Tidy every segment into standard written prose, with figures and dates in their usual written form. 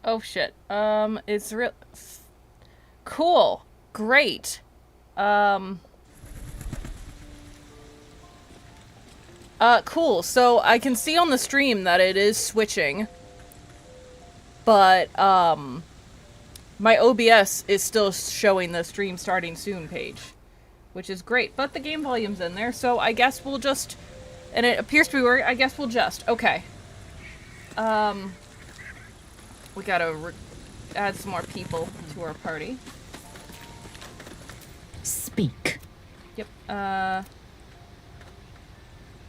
Oh shit. It's real cool. Great. Um cool. So I can see on the stream that it is switching. But my OBS is still showing the stream starting soon page, which is great. But the game volume's in there, so I guess we'll just, and it appears to be working. I guess we'll just okay. We gotta add some more people to our party. Speak. Yep.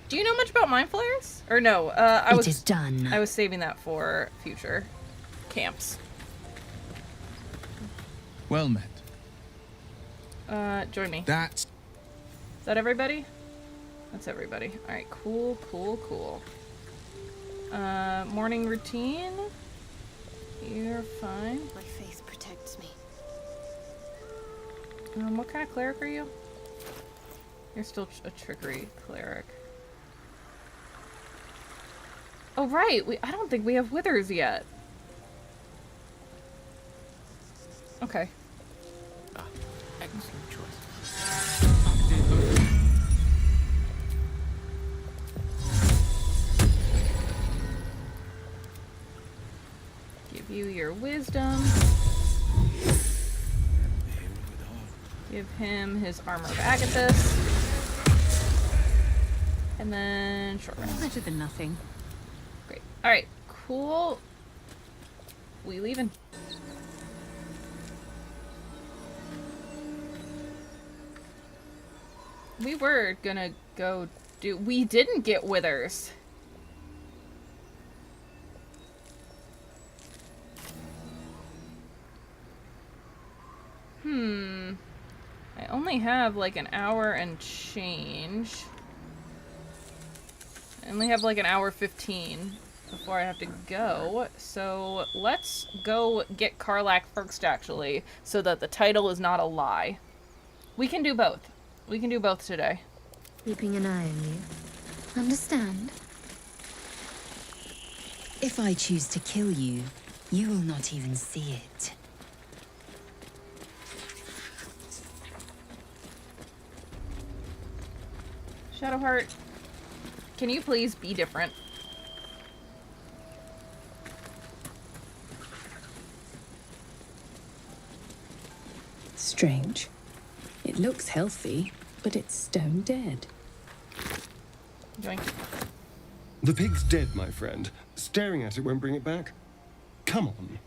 Do you know much about mind flayers? Or no? It is done. I was saving that for future camps. Well met. Join me. That's... Is that everybody? That's everybody. Alright, cool, cool, cool. Morning routine. You're fine. My faith protects me. What kind of cleric are you? You're still a trickery cleric. Oh, right! I don't think we have withers yet. Okay. Excellent choice. Give you your wisdom. Give him his armor of Agathis. And then short rest. Better than nothing. Great. Alright, cool. We leaving. We were gonna go do... We didn't get withers. I only have like an hour and change. I only have like an hour 15 before I have to go. So let's go get Karlach first, actually, so that the title is not a lie. We can do both. We can do both today. Keeping an eye on you. Understand? If I choose to kill you, you will not even see it. Shadowheart, can you please be different? Strange. It looks healthy, but it's stone dead. Joink. The pig's dead, my friend. Staring at it won't bring it back. Come on.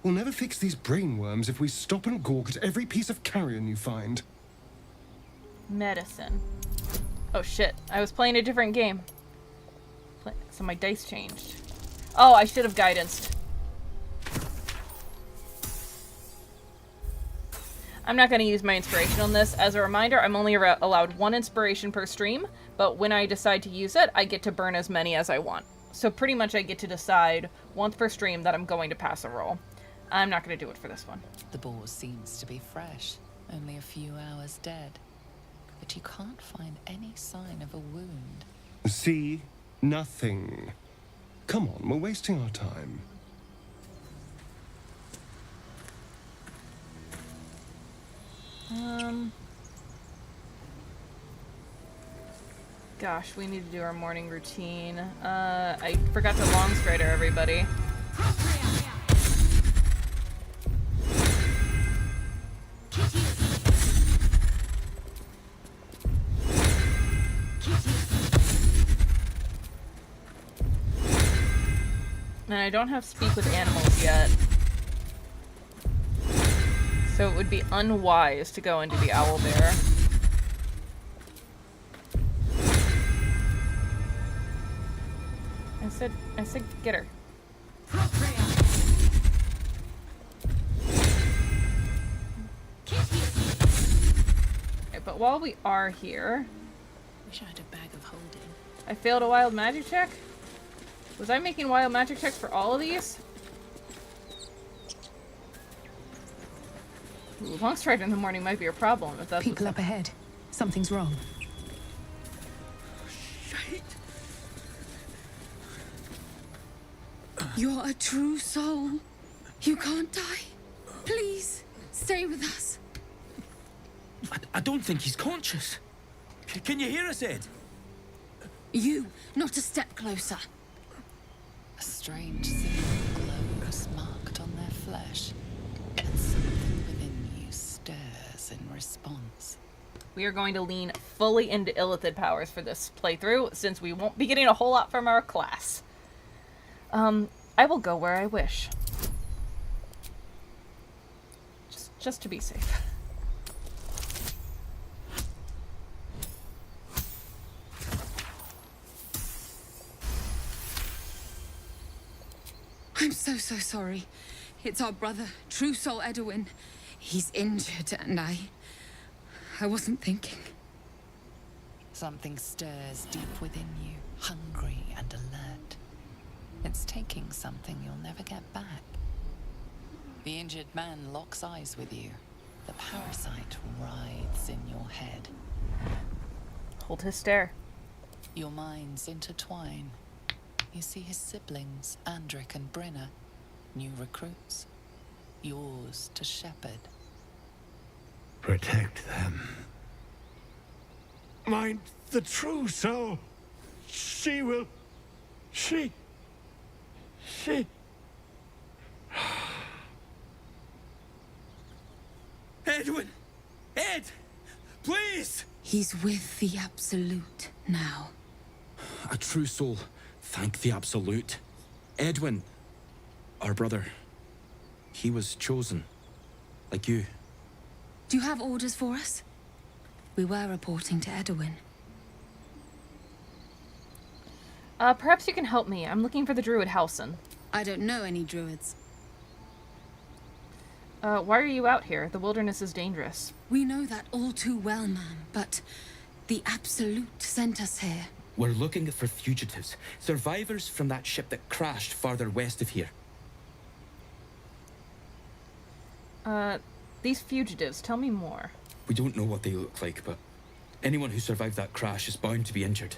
We'll never fix these brainworms if we stop and gawk at every piece of carrion you find. Medicine. Oh shit, I was playing a different game. So my dice changed. Oh, I should have guidanced. I'm not going to use my inspiration on this. As a reminder, I'm only allowed 1 inspiration per stream, but when I decide to use it, I get to burn as many as I want. So pretty much I get to decide once per stream that I'm going to pass a roll. I'm not going to do it for this one. The boar seems to be fresh, only a few hours dead. But you can't find any sign of a wound. See? Nothing. Come on, we're wasting our time. Gosh, we need to do our morning routine. I forgot to long strider everybody. And I don't have speak with animals yet. So it would be unwise to go into the owl bear. I said get her. Okay, but while we are here... Wish I had a bag of holding. I failed a wild magic check? Was I making wild magic checks for all of these? Ooh, long stride in the morning might be a problem if that's People up ahead. Something's wrong. Shite. You're a true soul. You can't die. Please, stay with us. I don't think he's conscious. Can you hear us, Ed? You, not a step closer. A strange sickly glow is marked on their flesh, and something within you stirs in response. We are going to lean fully into illithid powers for this playthrough, since we won't be getting a whole lot from our class. I will go where I wish. Just to be safe. I'm so sorry. It's our brother, True Soul Edwin. He's injured and I wasn't thinking. Something stirs deep within you, hungry and alert. It's taking something you'll never get back. The injured man locks eyes with you. The parasite writhes in your head. Hold his stare. Your minds intertwine. You see his siblings, Andric and Brenna, new recruits. Yours to shepherd. Protect them. Mind the true soul. She will... She... Edwin! Ed! Please! He's with the Absolute now. A true soul. Thank the Absolute. Edwin, our brother, he was chosen. Like you. Do you have orders for us? We were reporting to Edwin. Perhaps you can help me. I'm looking for the druid Halsin. I don't know any druids. Why are you out here? The wilderness is dangerous. We know that all too well, ma'am, but the Absolute sent us here. We're looking for fugitives. Survivors from that ship that crashed farther west of here. These fugitives, tell me more. We don't know what they look like, but anyone who survived that crash is bound to be injured.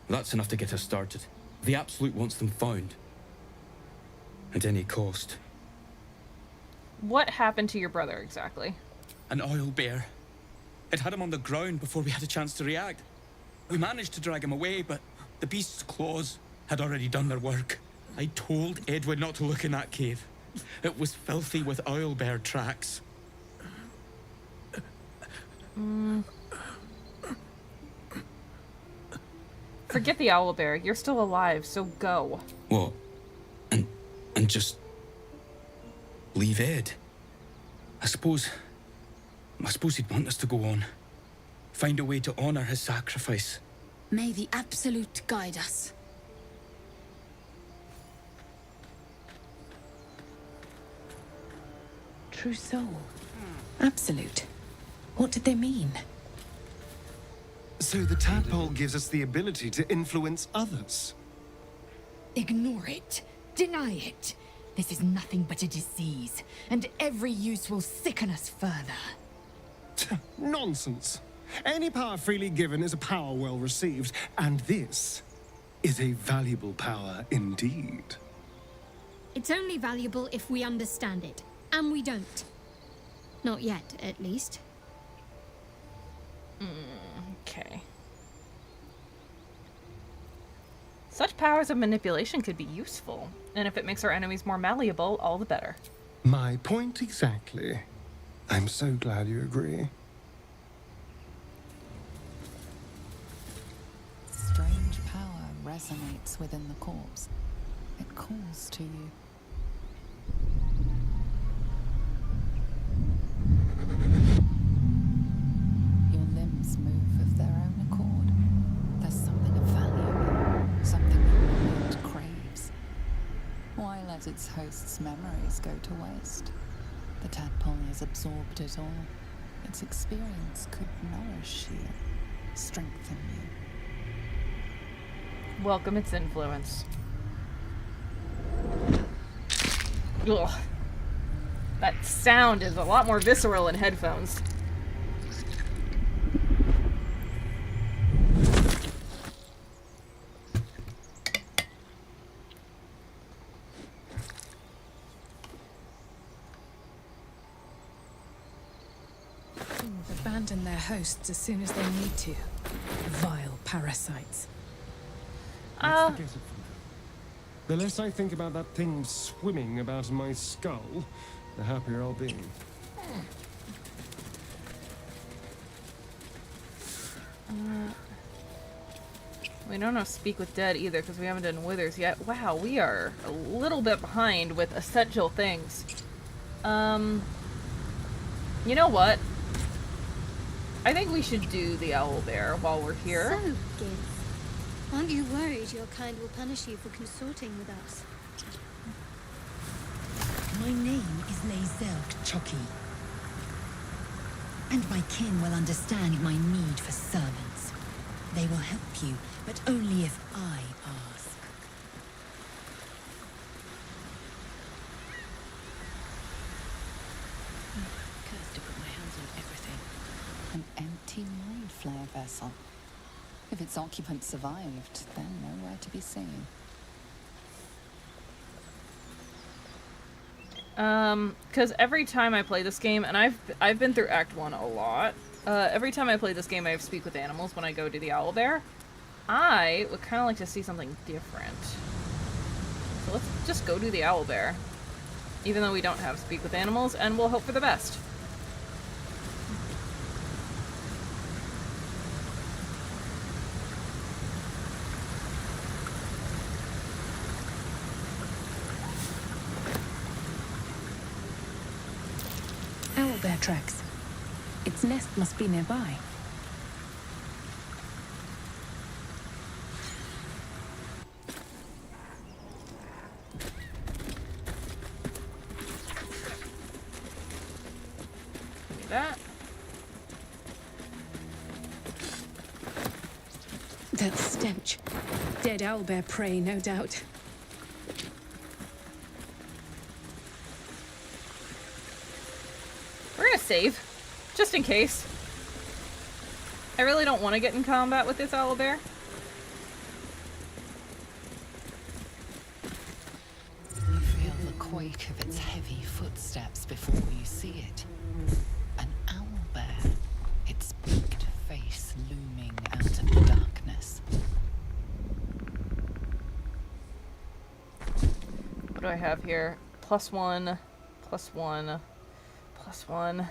That's enough to get us started. The Absolute wants them found. At any cost. What happened to your brother, exactly? An oil bear. It had him on the ground before we had a chance to react. We managed to drag him away, but the beast's claws had already done their work. I told Edwin not to look in that cave. It was filthy with oil bear tracks. Forget the owlbear. You're still alive, so go. What? And just... leave Ed? I suppose he'd want us to go on. Find a way to honor his sacrifice. May the Absolute guide us. True soul. Absolute. What did they mean? So the tadpole gives us the ability to influence others. Ignore it. Deny it. This is nothing but a disease, and every use will sicken us further. Nonsense. Any power freely given is a power well received, and this is a valuable power indeed. It's only valuable if we understand it, and we don't. Not yet, at least. Okay. Such powers of manipulation could be useful, and if it makes our enemies more malleable, all the better. My point exactly. I'm so glad you agree. Strange power resonates within the corpse. It calls to you. Your limbs move of their own accord. There's something of value, something your mind craves. Why let its host's memories go to waste? The tadpole has absorbed it all. Its experience could nourish you, strengthen you. Welcome its influence. Ugh. That sound is a lot more visceral in headphones. Abandon their hosts as soon as they need to. Vile parasites. Let's forget it for now. The less I think about that thing swimming about in my skull, the happier I'll be. We don't know Speak with Dead either because we haven't done Withers yet. Wow, we are a little bit behind with essential things. You know what? I think we should do the owlbear while we're here. So, Giz, aren't you worried your kind will punish you for consorting with us? My name is Lazelk Chucky. And my kin will understand my need for servants. They will help you, but only if I ask. Cursed to put my hands on everything. An empty mind flare vessel. If its occupant survived, then nowhere to be seen. Because every time I play this game, and I've been through Act 1 a lot, every time I play this game I have Speak with Animals when I go to the owlbear. I would kind of like to see something different. So let's just go to the owlbear. Even though we don't have Speak with Animals, and we'll hope for the best. Owlbear tracks. Its nest must be nearby. Give me that. That stench. Dead owlbear prey, no doubt. We're gonna save, just in case. I really don't want to get in combat with this owlbear. You feel the quake of its heavy footsteps before you see it. An owlbear, its beaked face looming out of the darkness. What do I have here? +1, +1, +1.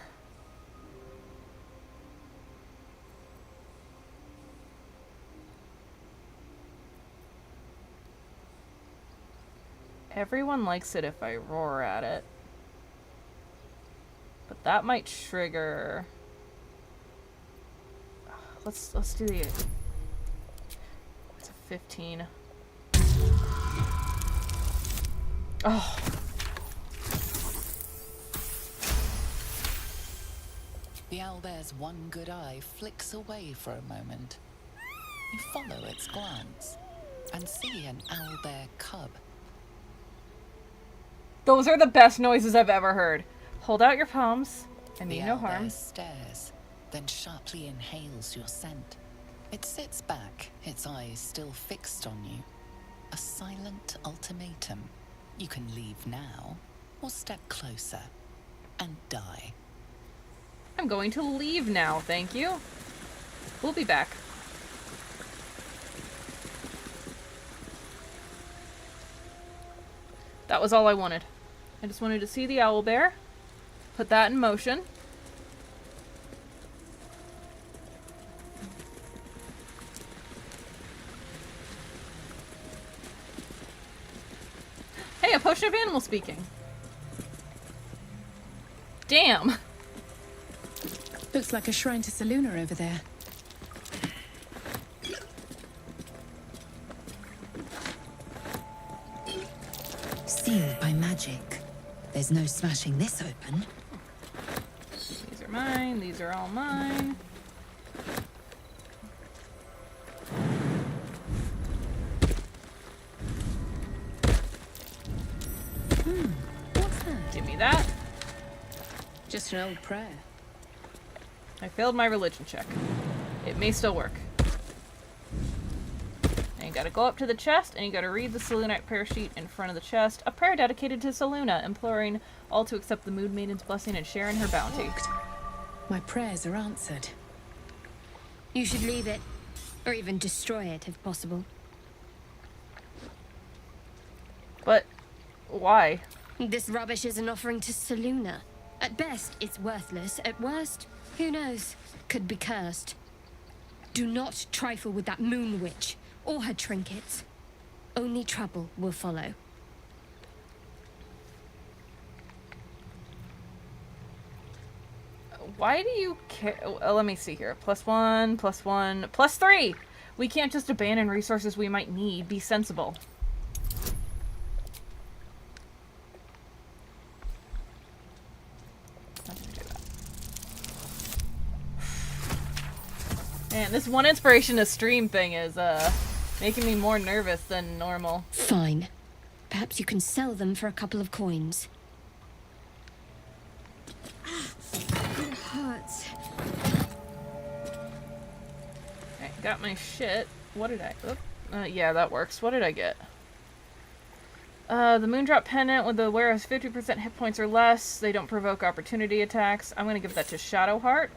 Everyone likes it if I roar at it. But that might trigger... Let's do the... It's a 15. Oh. The owlbear's one good eye flicks away for a moment. You follow its glance and see an owlbear cub. Those are the best noises I've ever heard. Hold out your palms. I mean no harm. The owlbear stares, then sharply inhales your scent. It sits back, its eyes still fixed on you. A silent ultimatum. You can leave now, or step closer and die. I'm going to leave now, thank you. We'll be back. That was all I wanted. I just wanted to see the owlbear, put that in motion. Hey, a potion of animal speaking. Damn. Looks like a shrine to Saluna over there. Sealed by magic. There's no smashing this open. These are mine, these are all mine. What's that? Give me that. Just an old prayer. I failed my religion check. It may still work. And you gotta go up to the chest, and you gotta read the Selûnite prayer sheet in front of the chest. A prayer dedicated to Selûna, imploring all to accept the Mood Maiden's blessing and share in her bounty. My prayers are answered. You should leave it, or even destroy it if possible. But why? This rubbish is an offering to Selûne. At best, it's worthless. At worst, who knows? Could be cursed. Do not trifle with that moon witch or her trinkets. Only trouble will follow. Why do you care? Let me see here. +1, +1, +3! We can't just abandon resources we might need. Be sensible. Man, this one inspiration to stream thing is, making me more nervous than normal. Fine. Perhaps you can sell them for a couple of coins. It hurts. Alright, got my shit. What did I... yeah, that works. What did I get? The Moondrop Pendant with the wearer has 50% hit points or less. They don't provoke opportunity attacks. I'm gonna give that to Shadowheart.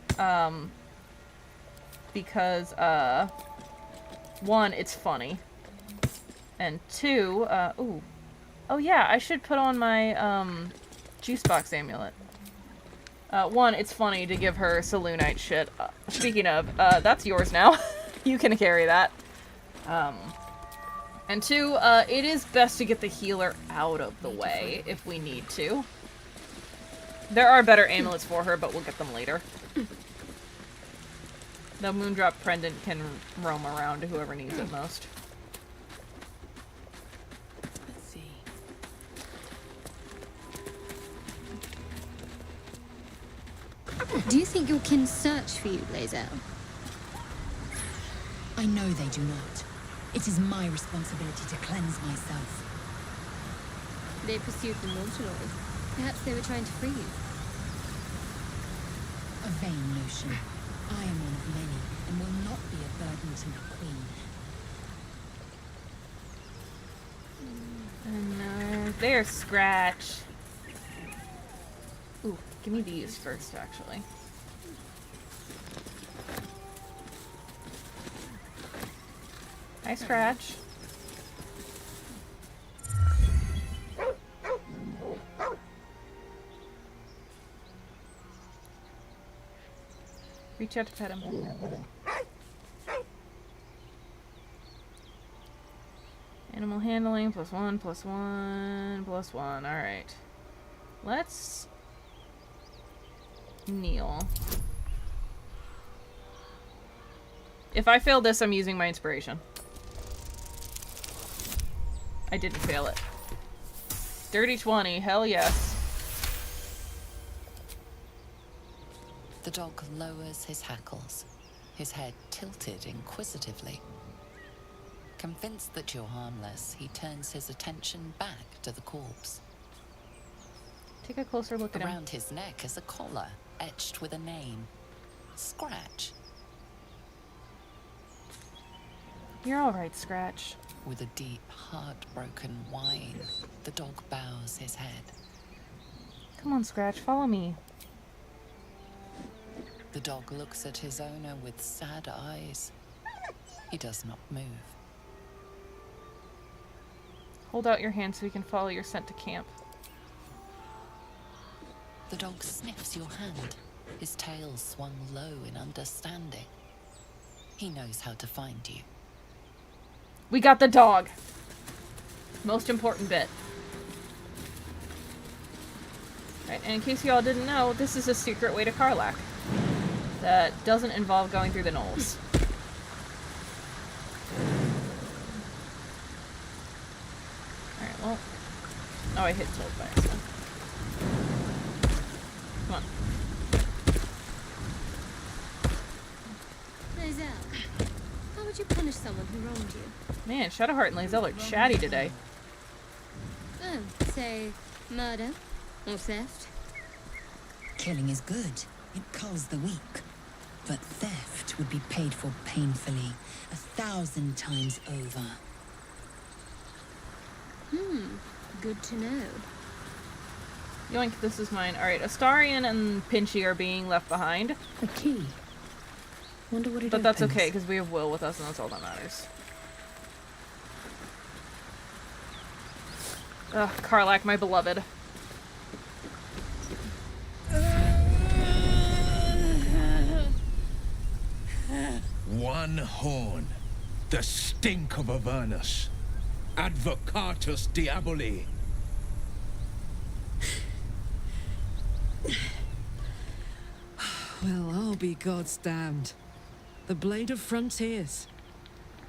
Because, 1, it's funny. And 2, ooh. Oh yeah, I should put on my, juice box amulet. 1, it's funny to give her Selûnite shit. Speaking of, that's yours now. You can carry that. And 2, it is best to get the healer out of the way if we need to. There are better amulets for her, but we'll get them later. The Moondrop Pendant can roam around to whoever needs it most. Let's see. Do you think your kin search for you, Lae'zel? I know they do not. It is my responsibility to cleanse myself. They pursued the Mortaloid. Perhaps they were trying to free you. A vain notion. I am one of many, and will not be a burden to the Queen. No, there's Scratch. Ooh, give me these first, actually. Hi, Scratch. Reach out to pet him. Animal handling, +1, +1, +1. Alright. Let's kneel. If I fail this, I'm using my inspiration. I didn't fail it. Dirty 20, hell yes. The dog lowers his hackles, his head tilted inquisitively. Convinced that you're harmless, he turns his attention back to the corpse. Take a closer look at him. Around his neck is a collar, etched with a name. Scratch. You're alright, Scratch. With a deep, heartbroken whine, the dog bows his head. Come on, Scratch, follow me. The dog looks at his owner with sad eyes. He does not move. Hold out your hand so we can follow your scent to camp. The dog sniffs your hand, his tail swung low in understanding. He knows how to find you. We got the dog. Most important bit. Right, and in case y'all didn't know, this is a secret way to Karlach. That doesn't involve going through the knolls. Alright, well... Oh, I hit tilt by accident. Come on. Lae'zel, how would you punish someone who wronged you? Man, Shadowheart and Lae'zel are chatty today. Oh, say, murder? Or theft? Killing is good. It culls the weak. But theft would be paid for painfully, 1,000 times over. Good to know. Yoink, this is mine. Alright, Astarion and Pinchy are being left behind. A key. Wonder what it But that's opens. okay, because we have Will with us, and that's all that matters. Ugh, Karlach, my beloved. One horn. The stink of Avernus. Advocatus Diaboli. Well, I'll be God's damned. The Blade of Frontiers.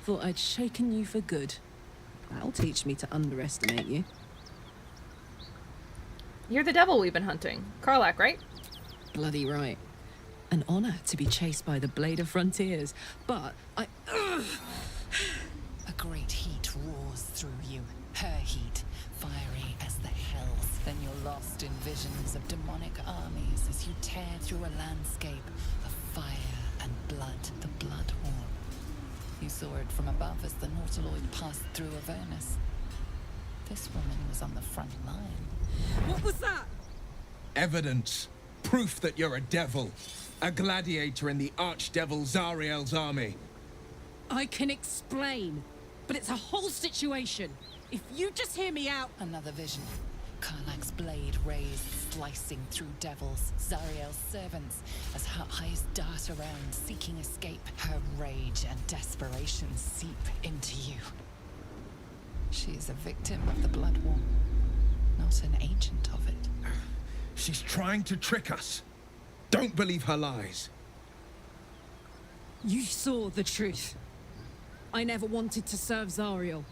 Thought I'd shaken you for good. That'll teach me to underestimate you. You're the devil we've been hunting. Karlach, right? Bloody right. An honor to be chased by the Blade of Frontiers, but I... A great heat roars through you, her heat, fiery as the hells. Then you're lost in visions of demonic armies as you tear through a landscape of fire and blood, the Blood War. You saw it from above as the Nautiloid passed through Avernus. This woman was on the front line. What was that? Evidence. Proof that you're a devil. A gladiator in the archdevil Zariel's army. I can explain, but it's a whole situation. If you just hear me out... Another vision. Karlach's blade raised, slicing through devils, Zariel's servants, as her eyes dart around, seeking escape. Her rage and desperation seep into you. She is a victim of the Blood War, not an agent of it. She's trying to trick us. Don't believe her lies. You saw the truth. I never wanted to serve Zariel.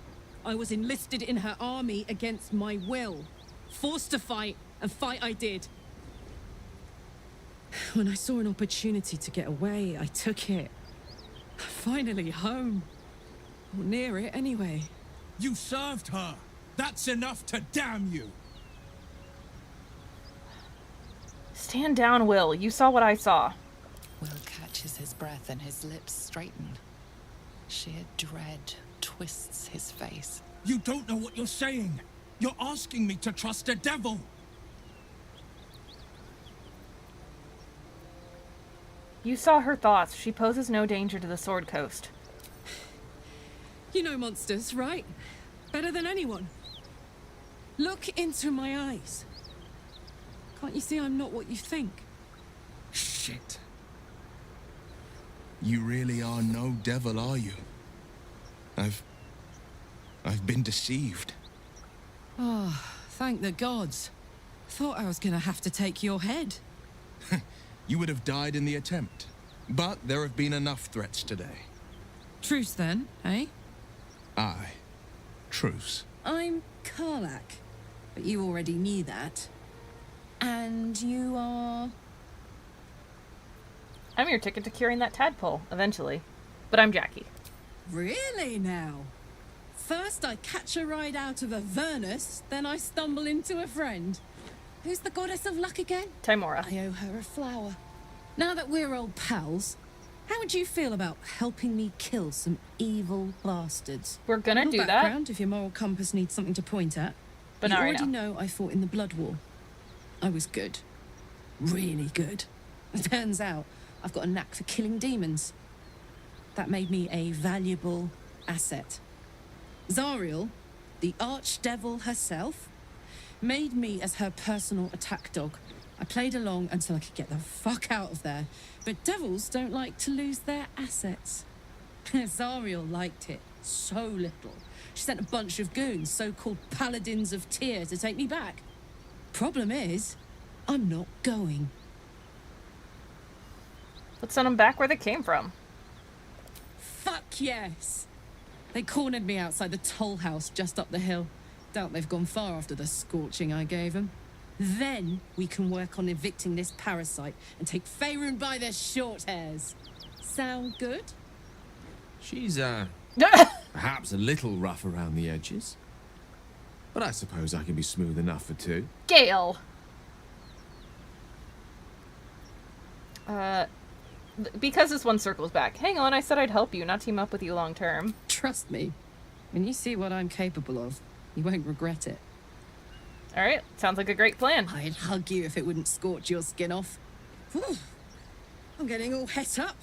I was enlisted in her army against my will. Forced to fight, and fight I did. When I saw an opportunity to get away, I took it. Finally home. Or near it, anyway. You served her. That's enough to damn you. Stand down, Will. You saw what I saw. Will catches his breath and his lips straighten. Sheer dread twists his face. You don't know what you're saying. You're asking me to trust a devil. You saw her thoughts. She poses no danger to the Sword Coast. You know monsters, right? Better than anyone. Look into my eyes. Can't you see I'm not what you think? Shit. You really are no devil, are you? I've been deceived. Oh, thank the gods. Thought I was gonna have to take your head. You would have died in the attempt. But there have been enough threats today. Truce then, eh? Aye. Truce. I'm Karlach, but you already knew that. And you are... I'm your ticket to curing that tadpole, eventually. But I'm Jackie. Really now? First I catch a ride out of Avernus, then I stumble into a friend. Who's the goddess of luck again? Timora. I owe her a flower. Now that we're old pals, how would you feel about helping me kill some evil bastards? We're gonna Little do background that. if your moral compass needs something to point at. But you not right already now. know I fought in the Blood War. I was good. Really good. It turns out I've got a knack for killing demons. That made me a valuable asset. Zariel, the archdevil herself, made me as her personal attack dog. I played along until I could get the fuck out of there. But devils don't like to lose their assets. Zariel liked it so little. She sent a bunch of goons, so-called paladins of Tyr, to take me back. Problem is, I'm not going. Let's send them back where they came from. Fuck yes! They cornered me outside the toll house just up the hill. Doubt they've gone far after the scorching I gave them. Then we can work on evicting this parasite and take Faerun by their short hairs. Sound good? She's, perhaps a little rough around the edges. But I suppose I can be smooth enough for two. Gale. Because this one circles back. Hang on, I said I'd help you, not team up with you long term. Trust me. When you see what I'm capable of, you won't regret it. All right, sounds like a great plan. I'd hug you if it wouldn't scorch your skin off. Whew. I'm getting all het up.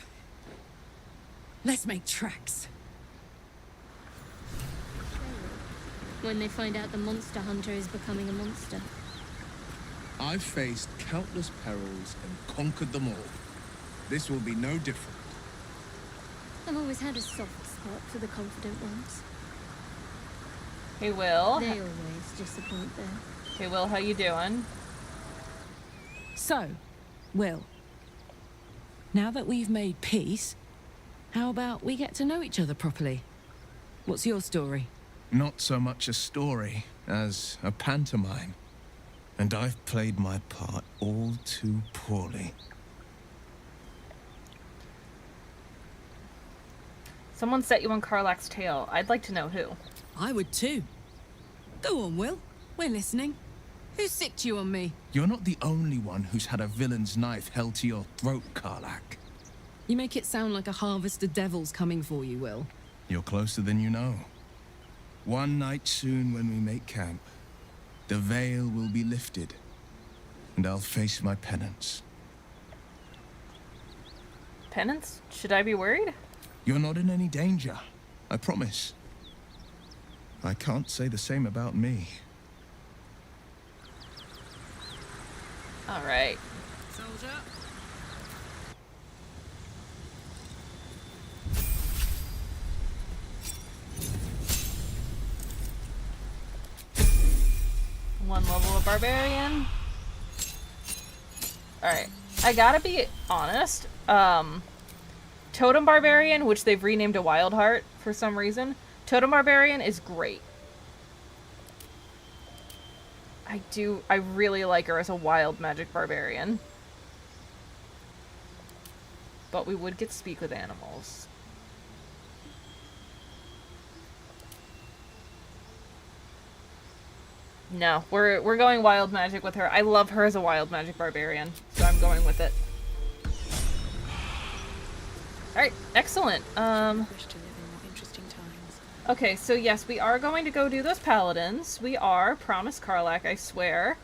Let's make tracks. When they find out the monster hunter is becoming a monster. I've faced countless perils and conquered them all. This will be no different. I've always had a soft spot for the confident ones. Hey, Will. They always disappoint though. Hey, Will, how you doing? So, Will, now that we've made peace, how about we get to know each other properly? What's your story? Not so much a story as a pantomime. And I've played my part all too poorly. Someone set you on Karlach's tail. I'd like to know who. I would too. Go on, Will. We're listening. Who sicked you on me? You're not the only one who's had a villain's knife held to your throat, Karlach. You make it sound like a harvest of devils coming for you, Will. You're closer than you know. One night soon when we make camp, the veil will be lifted, and I'll face my penance. Penance? Should I be worried? You're not in any danger, I promise. I can't say the same about me. All right. Soldier. One level of barbarian. Alright. I gotta be honest. Totem Barbarian, which they've renamed to Wildheart for some reason. Totem Barbarian is great. I really like her as a wild magic barbarian. But we would get to speak with animals. No, we're going wild magic with her. I love her as a wild magic barbarian, so I'm going with it. Alright, excellent. Okay, so yes, we are going to go do those paladins. We are, promise Karlach, I swear.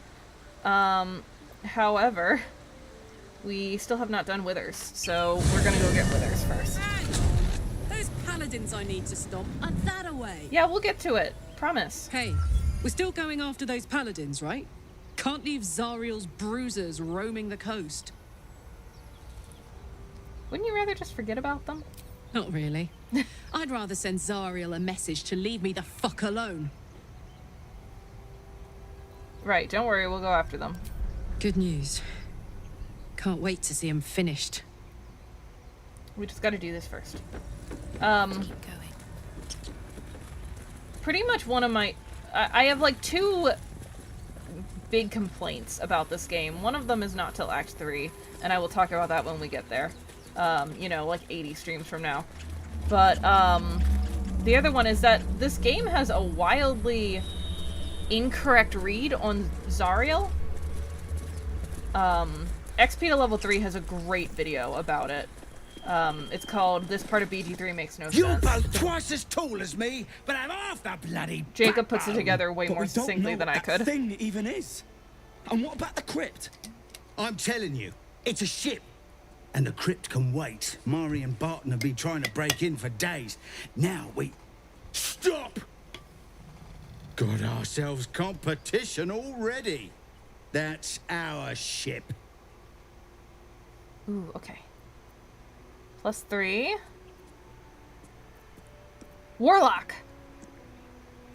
However, we still have not done withers, so we're gonna go get withers first. Those paladins I need to stop are that away. Yeah, we'll get to it. Promise. Hey, we're still going after those paladins, right? Can't leave Zariel's bruisers roaming the coast. Wouldn't you rather just forget about them? Not really. I'd rather send Zariel a message to leave me the fuck alone. Right, don't worry, we'll go after them. Good news. Can't wait to see him finished. We just gotta do this first. Keep going. Pretty much one of my... I have like two big complaints about this game. One of them is not till Act 3, and I will talk about that when we get there. You know, like 80 streams from now. But, the other one is that this game has a wildly incorrect read on Zariel. XP to level 3 has a great video about it. It's called This Part of BG3 Makes No Sense. You're both twice as tall as me, but I'm half the bloody Jacob puts it together way but more we don't succinctly know than I what could. that thing even is. And what about the crypt? I'm telling you, it's a ship. And the crypt can wait. Mari and Barton have been trying to break in for days. Now we... Stop! Got ourselves competition already. That's our ship. Ooh, okay. +3. Warlock!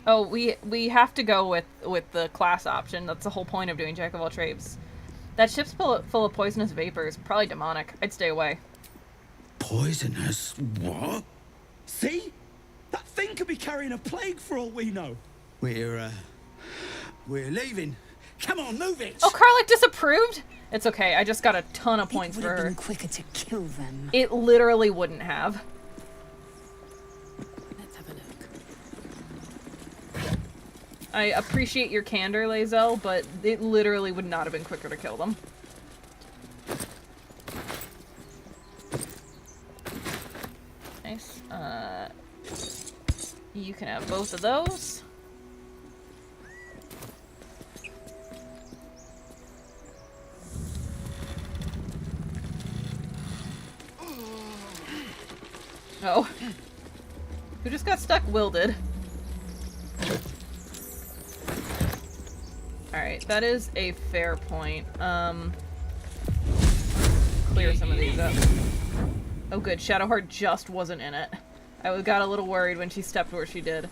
Oh, we have to go with the class option. That's the whole point of doing Jack of all trades. That ship's full of poisonous vapors. Probably demonic. I'd stay away. Poisonous? What? See? That thing could be carrying a plague for all we know. We're leaving. Come on, move it! Oh, Karlach disapproved? It's okay. I just got a ton of points It for would have her. been quicker to kill them. It literally wouldn't have. Let's have a look. I appreciate your candor, Lae'zel, but it literally would not have been quicker to kill them. Nice. You can have both of those. Oh. Who just got stuck? Will did. Alright, that is a fair point. Clear some of these up. Oh good, Shadowheart just wasn't in it. I got a little worried when she stepped where she did.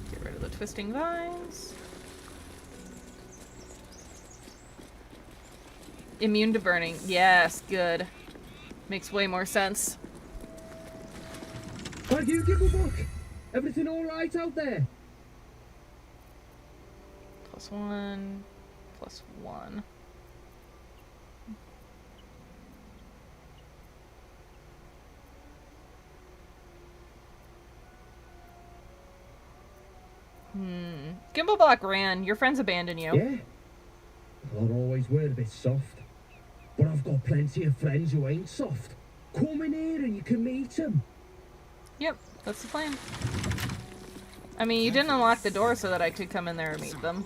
Get rid of the twisting vines. Immune to burning. Yes, good. Makes way more sense. Are you Gibblebook? Everything alright out there? +1, +1. Gimbleblock ran. Your friends abandoned you. Yeah. I'll always were a bit soft. But I've got plenty of friends who ain't soft. Come in here and you can meet them. Yep, that's the plan. I mean, you didn't unlock the door so that I could come in there and meet them.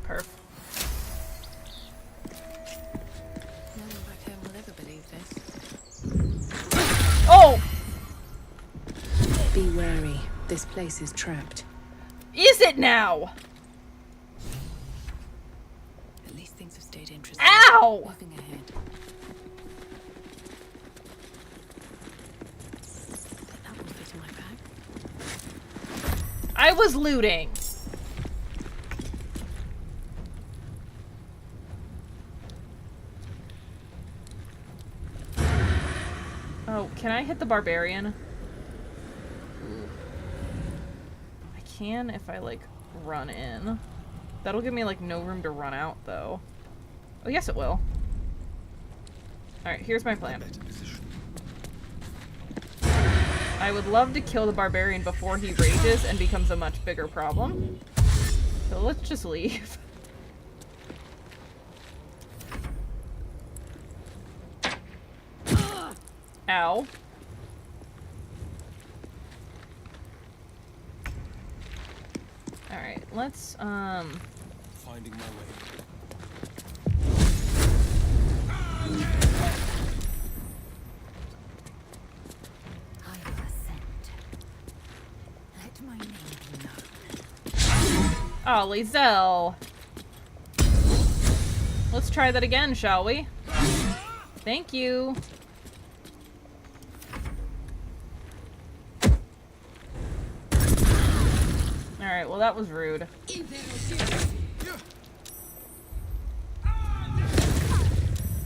Perf. No one back home will ever believe this. Oh! Be wary. This place is trapped. Is it now? At least things have stayed interesting. Ow! Moving ahead. That will fit in my bag. I was looting. Oh, can I hit the barbarian? I can if I, like, run in. That'll give me, like, no room to run out, though. Oh, yes, it will. Alright, here's my plan. I would love to kill the barbarian before he rages and becomes a much bigger problem. So let's just leave. Ow. Alright, let's, Finding my way. I have a scent. Let my name be known. oh, Lizelle. Let's try that again, shall we? Thank you. Alright, well that was rude.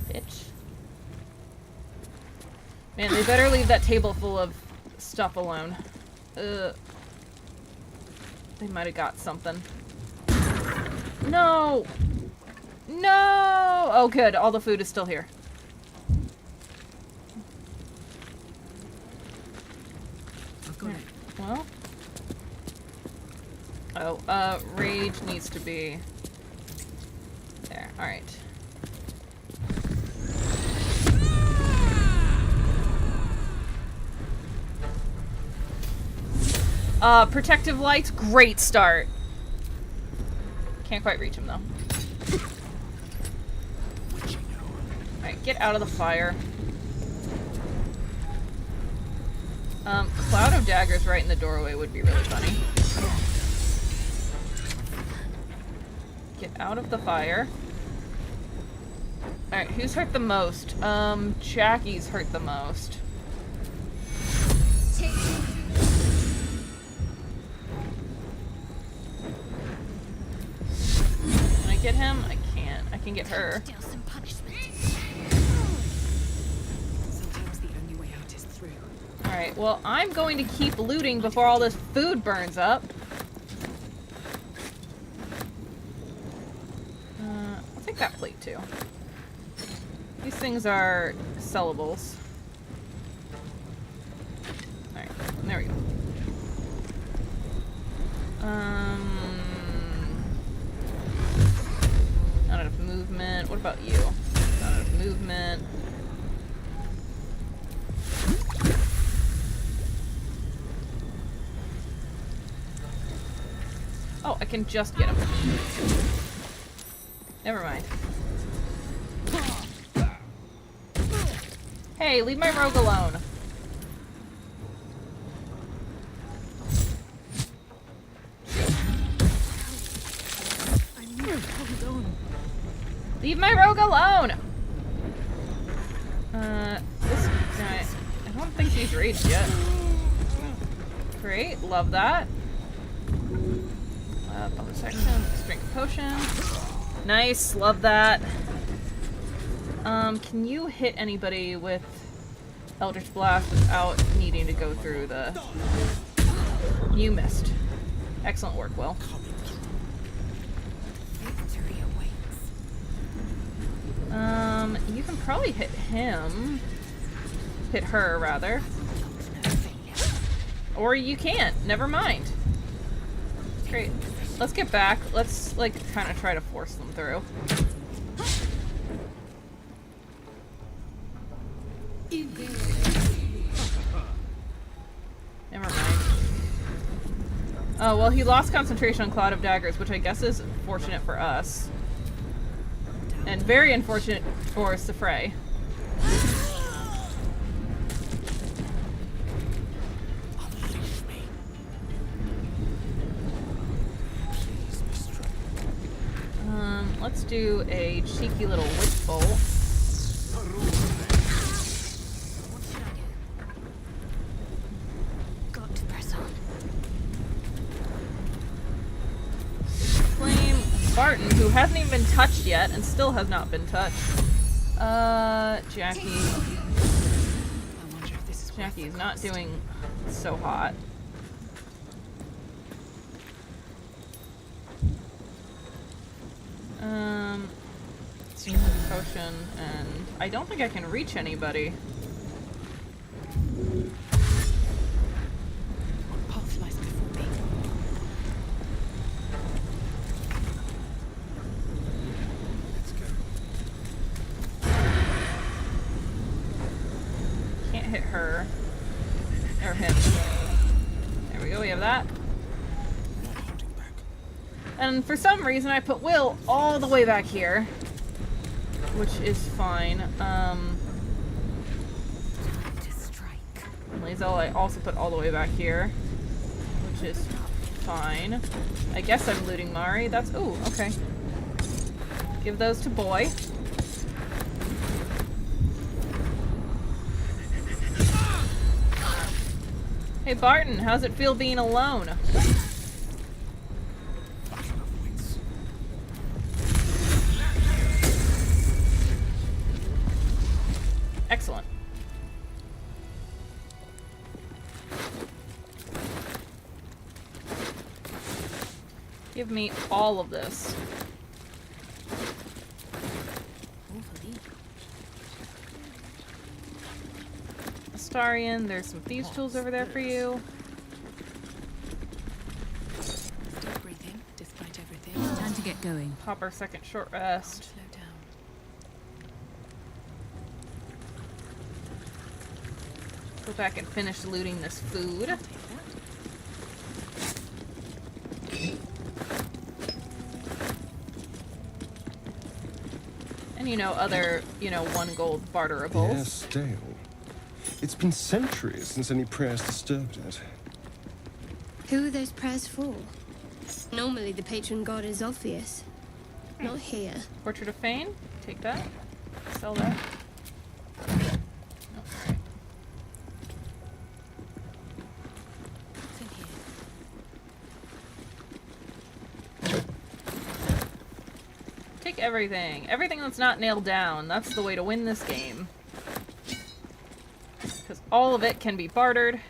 Bitch. Man, they better leave that table full of stuff alone. They might have got something. No! No! Oh good, all the food is still here. I've got it. Well... Oh, rage needs to be there. Alright. Protective lights, great start. Can't quite reach him though. Alright, get out of the fire. Cloud of daggers right in the doorway would be really funny. Get out of the fire. Alright, who's hurt the most? Jackie's hurt the most. Can I get him? I can't. I can get her. Sometimes the only way out is through. Alright, well, I'm going to keep looting before all this food burns up. I'll take that plate too. These things are sellables. Alright, there we go. Not enough movement. What about you? Not enough movement. I can just get him. Never mind. Hey, leave my rogue alone. Leave my rogue alone! This guy... I don't think she's raged yet. Great, love that. Bonus section, strength potion. Nice, love that. Can you hit anybody with Eldritch Blast without needing to go through the... You missed. Excellent work, Will. You can probably hit him. Hit her, rather. Or you can't. Never mind. Great. Let's get back. Let's, like, kind of try to force them through. Never mind. Oh, well, he lost concentration on Cloud of Daggers, which I guess is fortunate for us. And very unfortunate for Sifrey. Let's do a cheeky little witch bolt. Got to press on. Flame Barton, who hasn't even been touched yet and still has not been touched. Jackie. Jackie's not doing so hot. Potion, and I don't think I can reach anybody. What path lies before me? Let's go. Can't hit her. Or him. There we go, we have that. And for some reason I put Will all the way back here. Which is fine. Lae'zel I also put all the way back here. Which is fine. I guess I'm looting Mari. That's... Ooh, okay. Give those to Boy. Hey Barton, how's it feel being alone? Excellent. Give me all of this. Astarion, there's some thieves' tools over there for you. Still breathing, despite everything. Time to get going. Pop our second short rest. Slow down. Go back and finish looting this food. And other, 1 gold barterables. Yes, stale. It's been centuries since any prayers disturbed it. Who are those prayers for? Normally the patron god is obvious. Not here. Portrait of Fane. Take that. Sell that. Take everything. Everything that's not nailed down. That's the way to win this game. Because all of it can be bartered.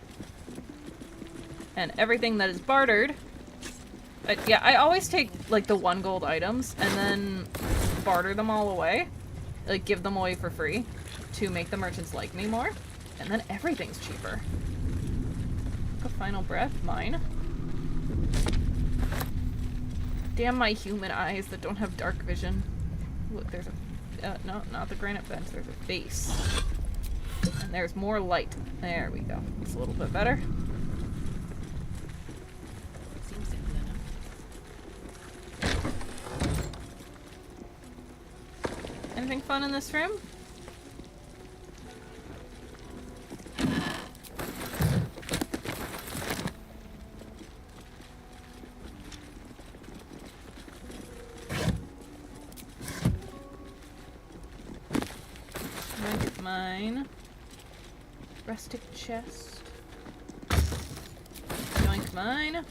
And everything that is bartered... yeah, I always take, like, the 1 gold items and then barter them all away. Like, give them away for free to make the merchants like me more. And then everything's cheaper. A final breath. Mine. Damn my human eyes that don't have dark vision. Look, there's a... no, not the granite bench. There's a base. And there's more light. There we go. It's a little bit better. Seems simple enough. Anything fun in this room? Mine. Rustic chest. Yoink mine.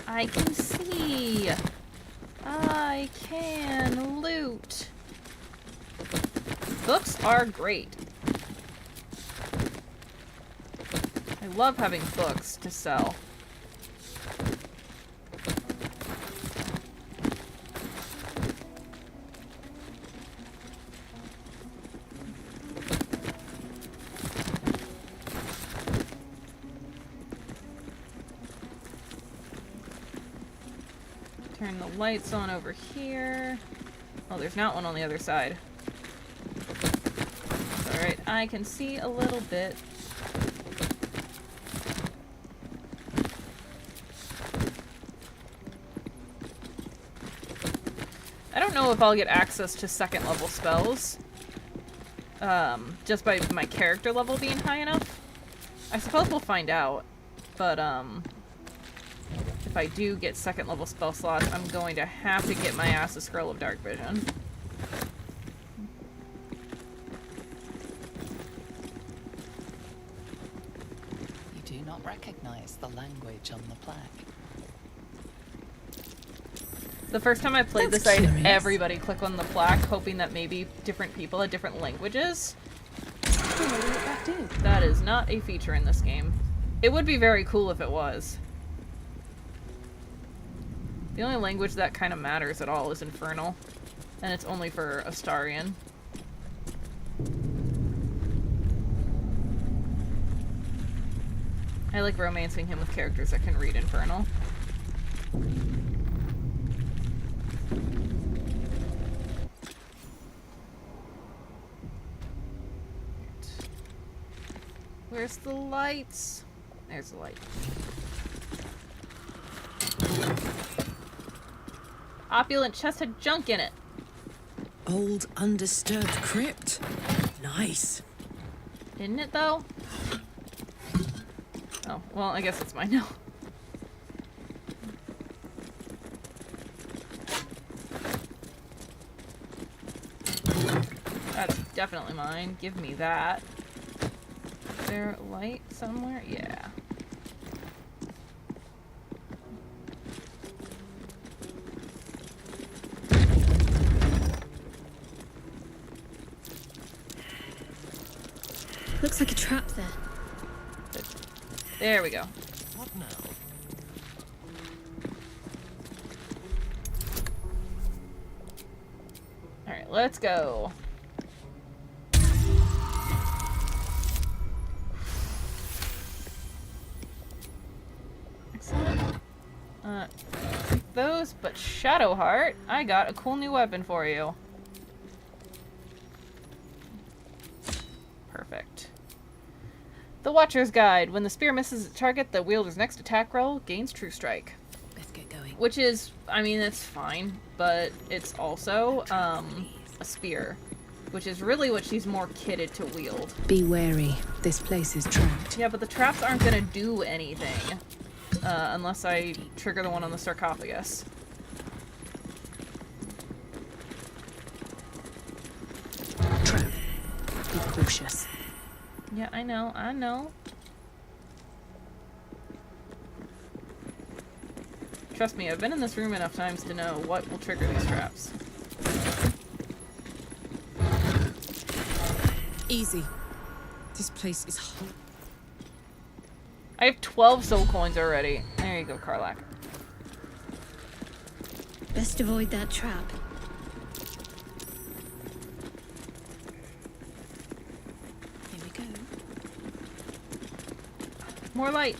I can see. I can loot. Books are great. I love having books to sell. Turn the lights on over here. Oh, there's not one on the other side. Alright, I can see a little bit. I don't know if I'll get access to second level spells. Just by my character level being high enough. I suppose we'll find out. But, if I do get second level spell slots, I'm going to have to get my ass a Scroll of Dark Vision. You do not recognize the language on the plaque. The first time I played this, I had everybody click on the plaque, hoping that maybe different people had different languages. That is not a feature in this game. It would be very cool if it was. The only language that kind of matters at all is Infernal, and it's only for Astarion. I like romancing him with characters that can read Infernal. Where's the lights? There's the light. Opulent chest had junk in it. Old, undisturbed crypt. Nice. Didn't it, though? Oh, well, I guess it's mine now. That's definitely mine. Give me that. Is there a light somewhere? Yeah. Looks like a trap there. There we go. What now? Alright, let's go. Excellent. Take those, but Shadowheart, I got a cool new weapon for you. Perfect. The Watcher's Guide. When the spear misses its target, the wielder's next attack roll gains True Strike. Let's get going. Which is, I mean, it's fine, but it's also a spear, which is really what she's more kitted to wield. Be wary. This place is trapped. Yeah, but the traps aren't gonna do anything unless I trigger the one on the sarcophagus. Trap. Be cautious. Yeah, I know, I know. Trust me, I've been in this room enough times to know what will trigger these traps. Easy. This place is hot. I have 12 soul coins already. There you go, Karlach. Best avoid that trap. Here we go. More light.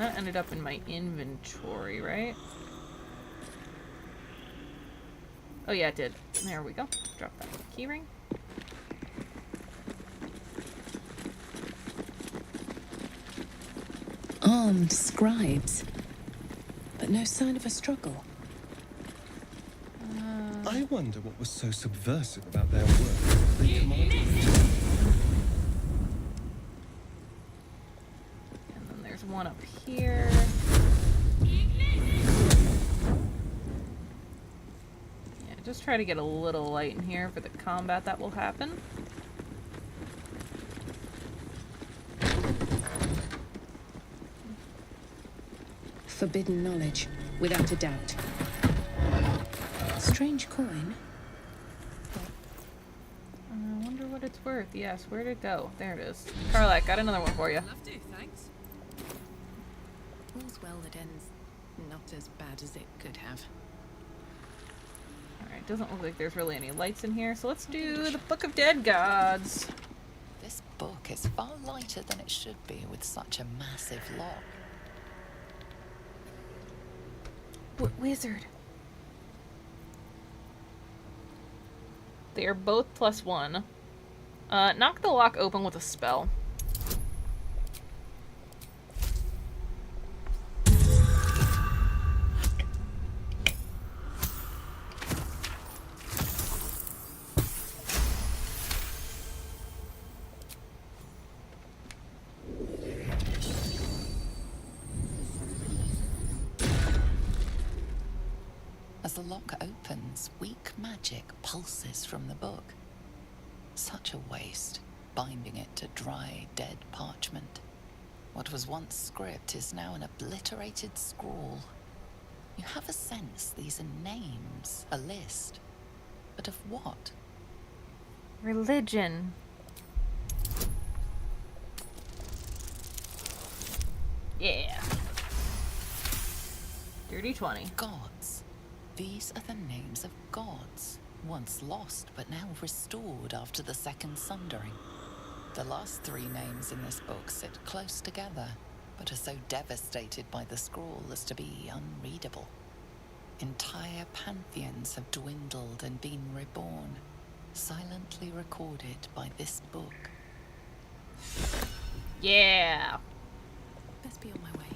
That ended up in my inventory, right? Oh yeah, it did. There we go. Drop that keyring. Armed scribes, but no sign of a struggle. I wonder what was so subversive about their work. They commanded you to. And then there's one up here. Yeah, just try to get a little light in here for the combat that will happen. Forbidden knowledge, without a doubt. Strange coin. I wonder what it's worth. Yes, where'd it go? There it is. Karlach, got another one for you. Love to, thanks. All's well that ends not as bad as it could have. Alright, doesn't look like there's really any lights in here, so let's do the Book of Dead Gods. This book is far lighter than it should be with such a massive lock. Wizard. They are both +1. Knock the lock open with a spell. As the lock opens, weak magic pulses from the book. Such a waste, binding it to dry, dead parchment. What was once script is now an obliterated scrawl. You have a sense these are names, a list. But of what? Religion. Yeah. Dirty 20. Gods. These are the names of gods, once lost but now restored after the Second Sundering. The last 3 names in this book sit close together, but are so devastated by the scrawl as to be unreadable. Entire pantheons have dwindled and been reborn, silently recorded by this book. Yeah. Best be on my way.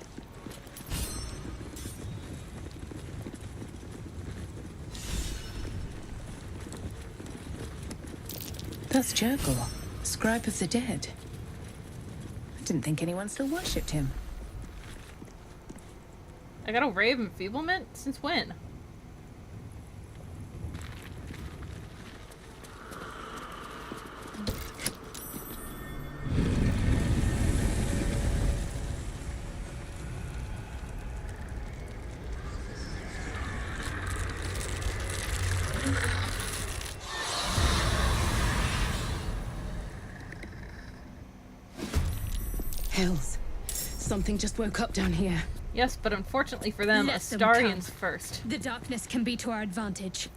That's Jurgor, scribe of the dead. I didn't think anyone still worshipped him. I got a ray of enfeeblement? Since when? Hells. Something just woke up down here. Yes, but unfortunately for them, Let them Astarian's come. first. The darkness can be to our advantage.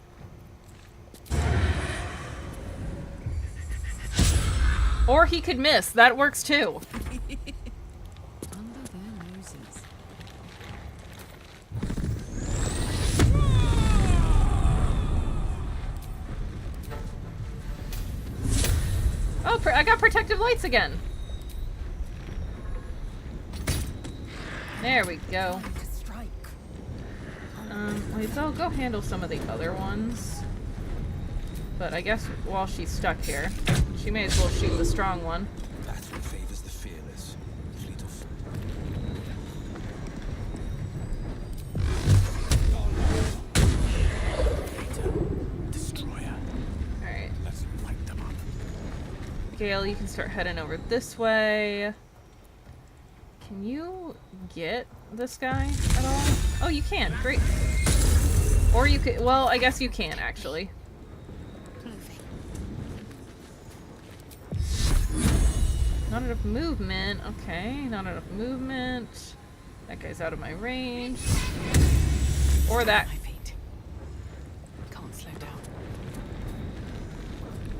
Or he could miss. That works too. Under their noses. Oh, I got protective lights again. There we go. Wait, so I'll go handle some of the other ones. But I guess while she's stuck here, she may as well shoot the strong one. That's what favors the fearless. Fleet of foot. Destroyer. Alright. Let's light them up. Gale, you can start heading over this way. Can you get this guy at all? Oh, you can. Great. Or you could... Well, I guess you can, actually. Not enough movement. Okay, not enough movement. That guy's out of my range. Or that... Can't slow down.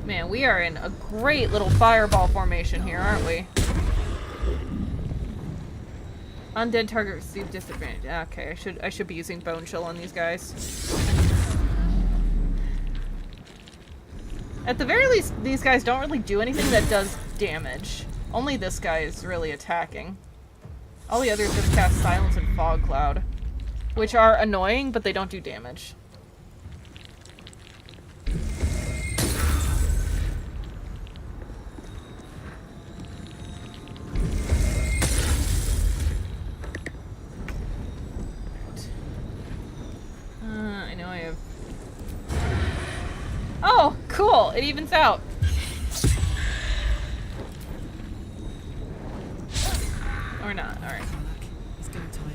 Man, we are in a great little fireball formation here, aren't we? Undead target receive disadvantage. Okay, I should be using bone chill on these guys. At the very least, these guys don't really do anything that does damage. Only this guy is really attacking. All the others just cast Silence and Fog Cloud, which are annoying, but they don't do damage. I know I have... Oh, cool! It evens out. Or not, alright. It's go time.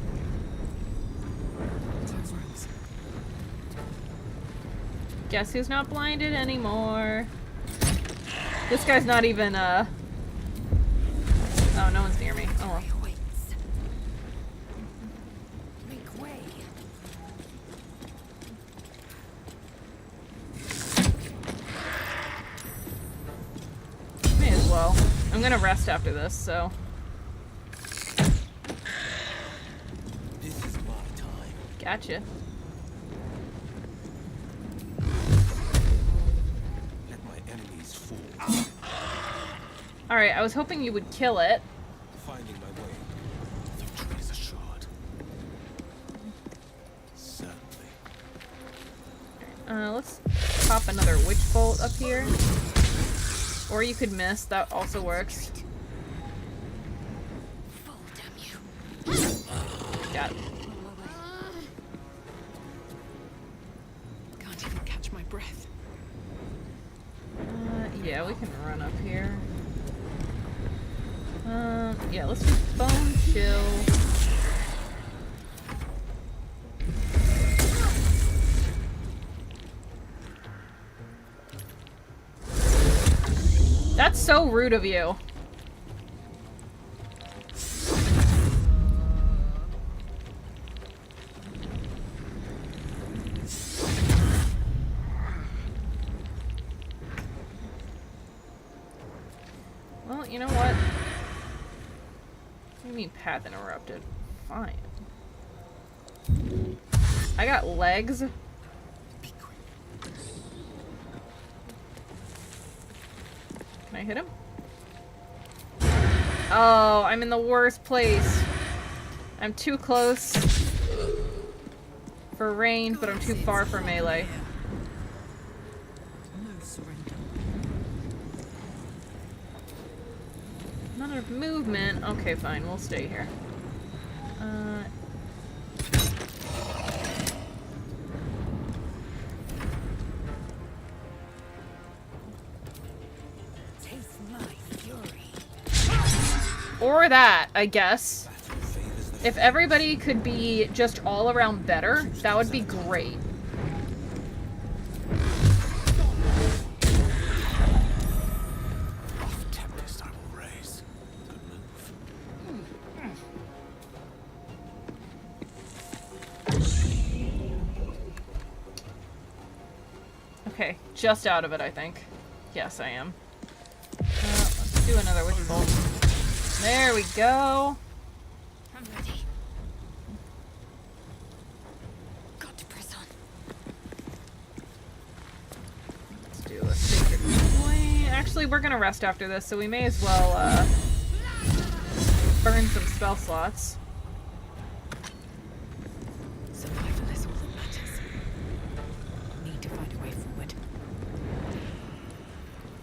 Time's rose. Guess who's not blinded anymore? This guy's not even, Oh, no one's near me. Oh well. Make way. May as well. I'm gonna rest after this, so... This is my time. Gotcha. Let my enemies fall. Alright, I was hoping you would kill it. Finding my way. Victory is assured. Certainly. Let's pop another witch bolt up here. Or you could miss, that also works. Got it. Can't even catch my breath. Yeah, we can run up here. Yeah, let's do bone chill. That's so rude of you. Well, you know what? What do you mean path interrupted? Fine. I got legs. Can I hit him? Oh, I'm in the worst place. I'm too close for range, but I'm too far for melee. No surrender. Not enough movement. Okay, fine. We'll stay here. Taste my fury. Or that, I guess. If everybody could be just all around better, that would be great. Tempest I will raise. Good move. Okay, just out of it, I think. Yes, I am. Let's do another witch bolt. There we go. I'm ready. Got to press on. Let's do a sacred flame. Actually, we're gonna rest after this, so we may as well burn some spell slots. Survival is all that matters. Need to find a way forward.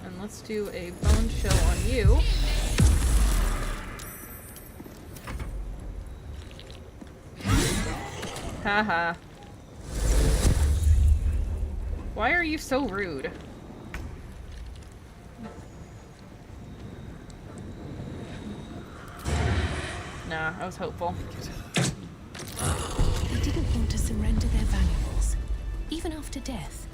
And let's do a bone chill on you. Haha. Why are you so rude? Nah, I was hopeful. They didn't want to surrender their valuables, even after death.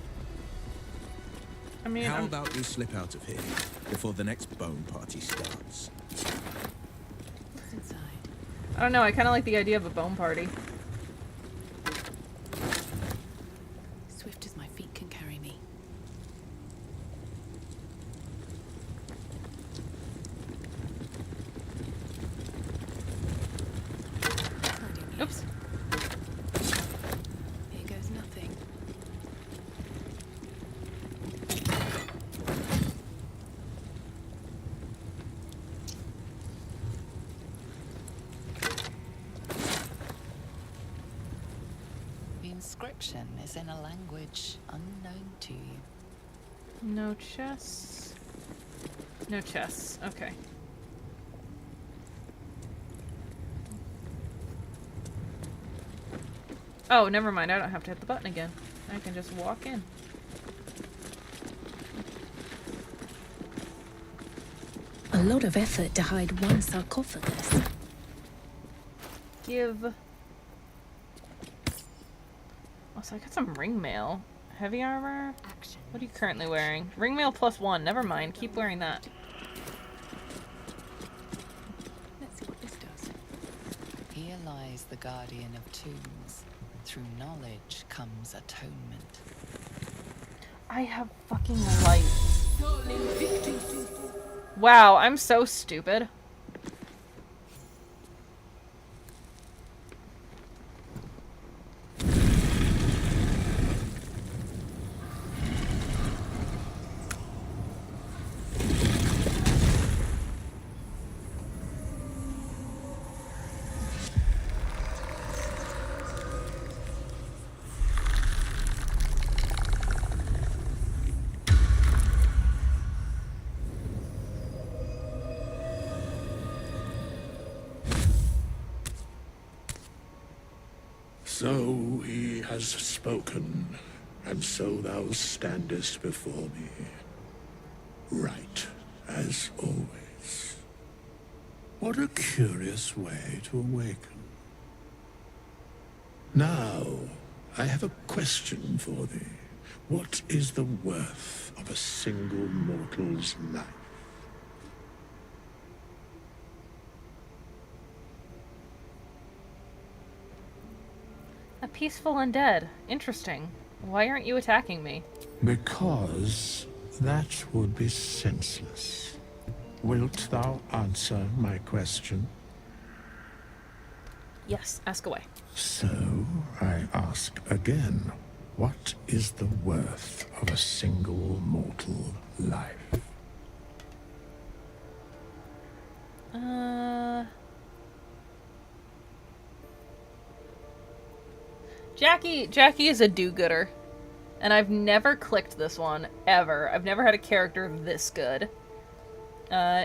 I mean, how about we slip out of here before the next bone party starts? What's inside? I don't know, I kind of like the idea of a bone party. Swift as my feet can carry me. inscription is in a language unknown to you. No chests. No chests. Okay. Oh, never mind. I don't have to hit the button again. I can just walk in. A lot of effort to hide one sarcophagus. Give. Oh, so I got some ring mail. Heavy armor? Action. What are you currently wearing? Ring mail +1. Never mind. Keep wearing that. Let's see what this does. Here lies the guardian of tombs. Through knowledge comes atonement. I have fucking light. Wow, I'm so stupid. So he has spoken, and so thou standest before me, right as always. What a curious way to awaken. Now, I have a question for thee. What is the worth of a single mortal's life? A peaceful undead. Interesting. Why aren't you attacking me? Because that would be senseless. Wilt thou answer my question? Yes, ask away. So, I ask again, what is the worth of a single mortal life? Jackie is a do-gooder. And I've never clicked this one, ever. I've never had a character this good.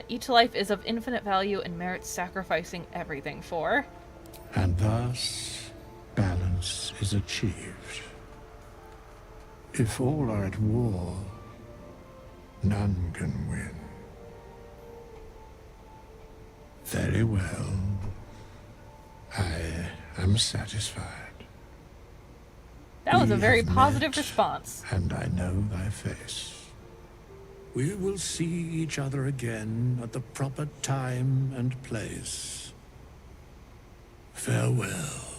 Each life is of infinite value and merits sacrificing everything for. And thus, balance is achieved. If all are at war, none can win. Very well. I am satisfied. That was a We very have positive met, response. And I know thy face. We will see each other again at the proper time and place. Farewell.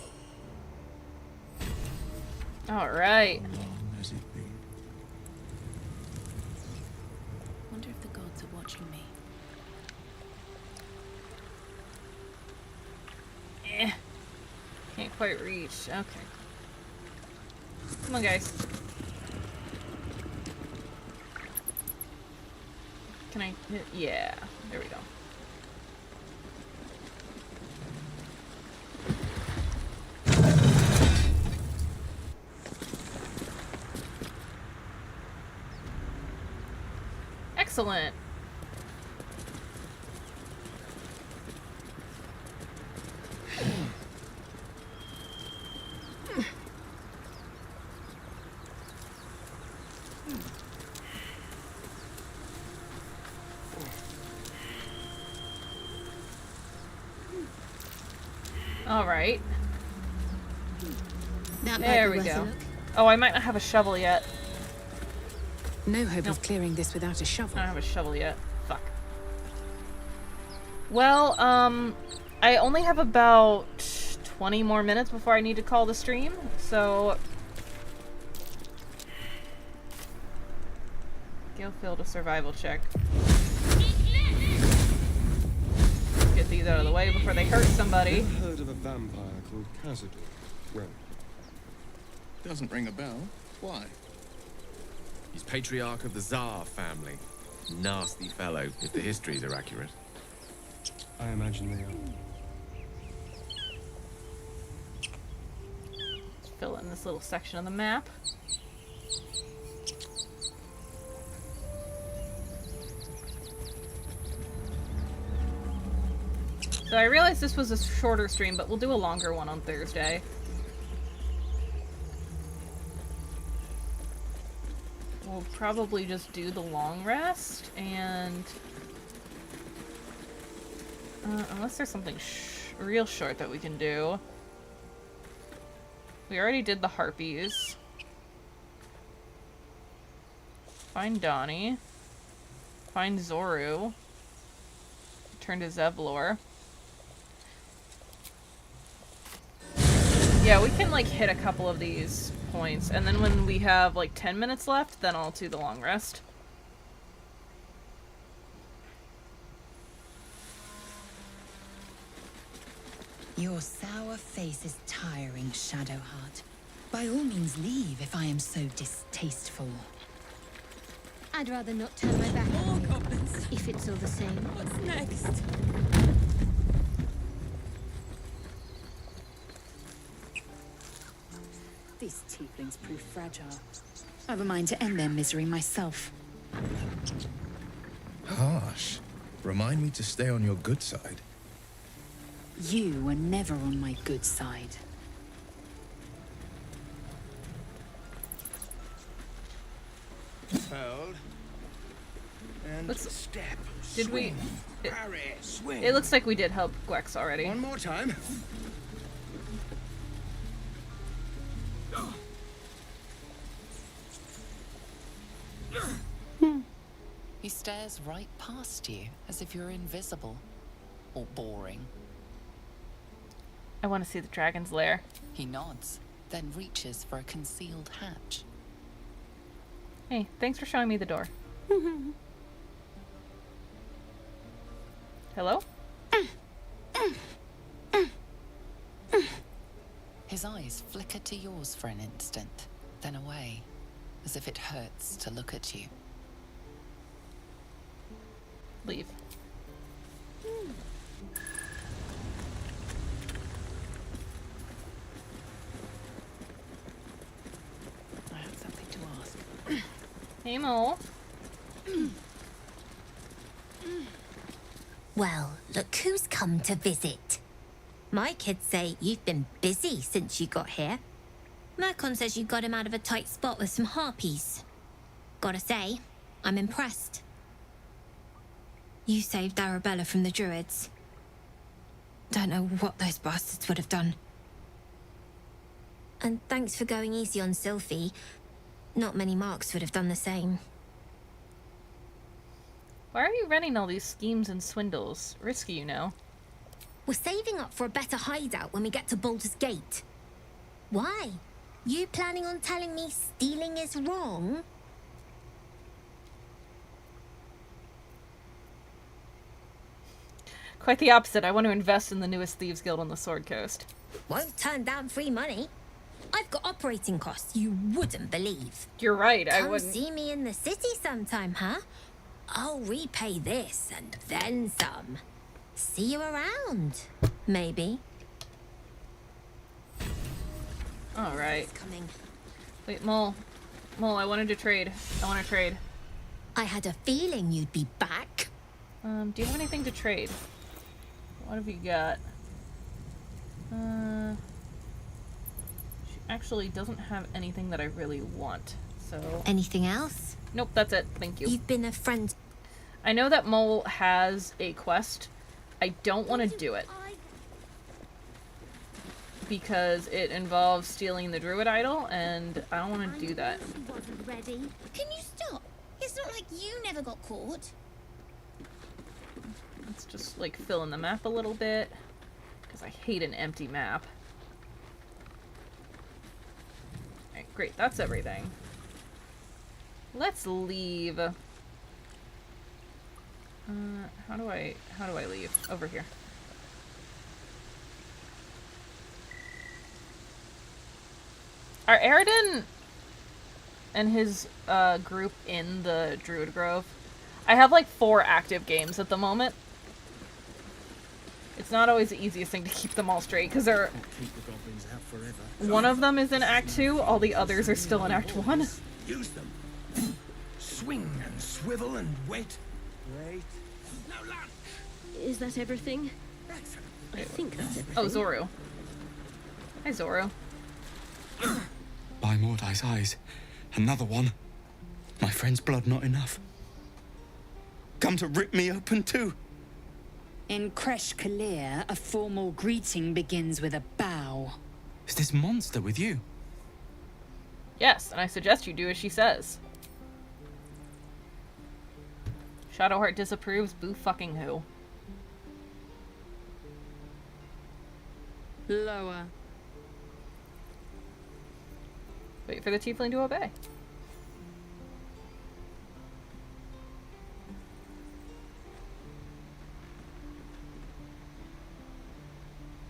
All right. How long has it been? Wonder if the gods are watching me. Can't quite reach. Okay. Come on, guys. Can I hit? Yeah. There we go. Excellent. All right. There we go. Oh, I might not have a shovel yet. No hope of clearing this without a shovel. I don't have a shovel yet. Fuck. Well, I only have about 20 more minutes before I need to call the stream, so... Gale failed a survival check. Get these out of the way before they hurt somebody. Never heard of a vampire called Cazador? Well, Doesn't ring a bell. Why? He's patriarch of the Tsar family. Nasty fellow, if the histories are accurate. I imagine they are. fill in this little section of the map. So I realized this was a shorter stream, but we'll do a longer one on Thursday. We'll probably just do the long rest, and... unless there's something real short that we can do. We already did the harpies. Find Donnie. Find Zoru. Turn to Zevlor. Yeah, we can, like, hit a couple of these points, and then when we have, like, 10 minutes left, then I'll do the long rest. Your sour face is tiring, Shadowheart. By all means leave if I am so distasteful. I'd rather not turn my back on you, if it's all the same. What's next? These tieflings prove fragile. I've a mind to end their misery myself. Harsh. Remind me to stay on your good side. You were never on my good side. Hold. And step. Did we... Parry, swing. It looks like we did help Gwex already. One more time. He stares right past you, as if you're invisible. Or boring. I want to see the dragon's lair. He nods, then reaches for a concealed hatch. Hey, thanks for showing me the door. Hello? His eyes flicker to yours for an instant, then away, as if it hurts to look at you. Leave. I have something to ask. Hey, Mo. Well, look who's come to visit. My kids say you've been busy since you got here. Mercon says you got him out of a tight spot with some harpies. Gotta say, I'm impressed. You saved Arabella from the druids. Don't know what those bastards would have done. And thanks for going easy on Sylphie. Not many marks would have done the same. Why are you running all these schemes and swindles? Risky, you know. We're saving up for a better hideout when we get to Baldur's Gate. Why? You planning on telling me stealing is wrong? Quite the opposite. I want to invest in the newest Thieves Guild on the Sword Coast. Won't turn down free money. I've got operating costs you wouldn't believe. You're right, I Come wouldn't. see me in the city sometime, huh? I'll repay this and then some. See you around, maybe. Alright. Coming. Wait, Mole. Mole, I wanted to trade. I want to trade. I had a feeling you'd be back. Do you have anything to trade? What have you got? She actually doesn't have anything that I really want, so... Anything else? Nope, that's it. Thank you. You've been a friend. I know that Mole has a quest. I don't want to do it. Because it involves stealing the druid idol, and I don't want to do that. Wasn't ready. Can you stop? It's not like you never got caught. Let's just, like, fill in the map a little bit. Because I hate an empty map. Alright, great. That's everything. Let's leave. How do I leave? Over here. Are Aridin and his group in the Druid Grove? I have like 4 active games at the moment. It's not always the easiest thing to keep them all straight, because they're... Keep the goblins out forever. One of them is in Act 2, all the others are still in Act 1. Use them. Swing and swivel and wait. Wait. No lunch. Is that everything? I think that's everything. Oh, Zoru. Hi, Zoru. By Mordai's eyes. Another one. My friend's blood not enough. Come to rip me open too. In Kresh Kalir, a formal greeting begins with a bow. Is this monster with you? Yes, and I suggest you do as she says. Shadowheart disapproves. Boo fucking who. Lower. Wait for the tiefling to obey.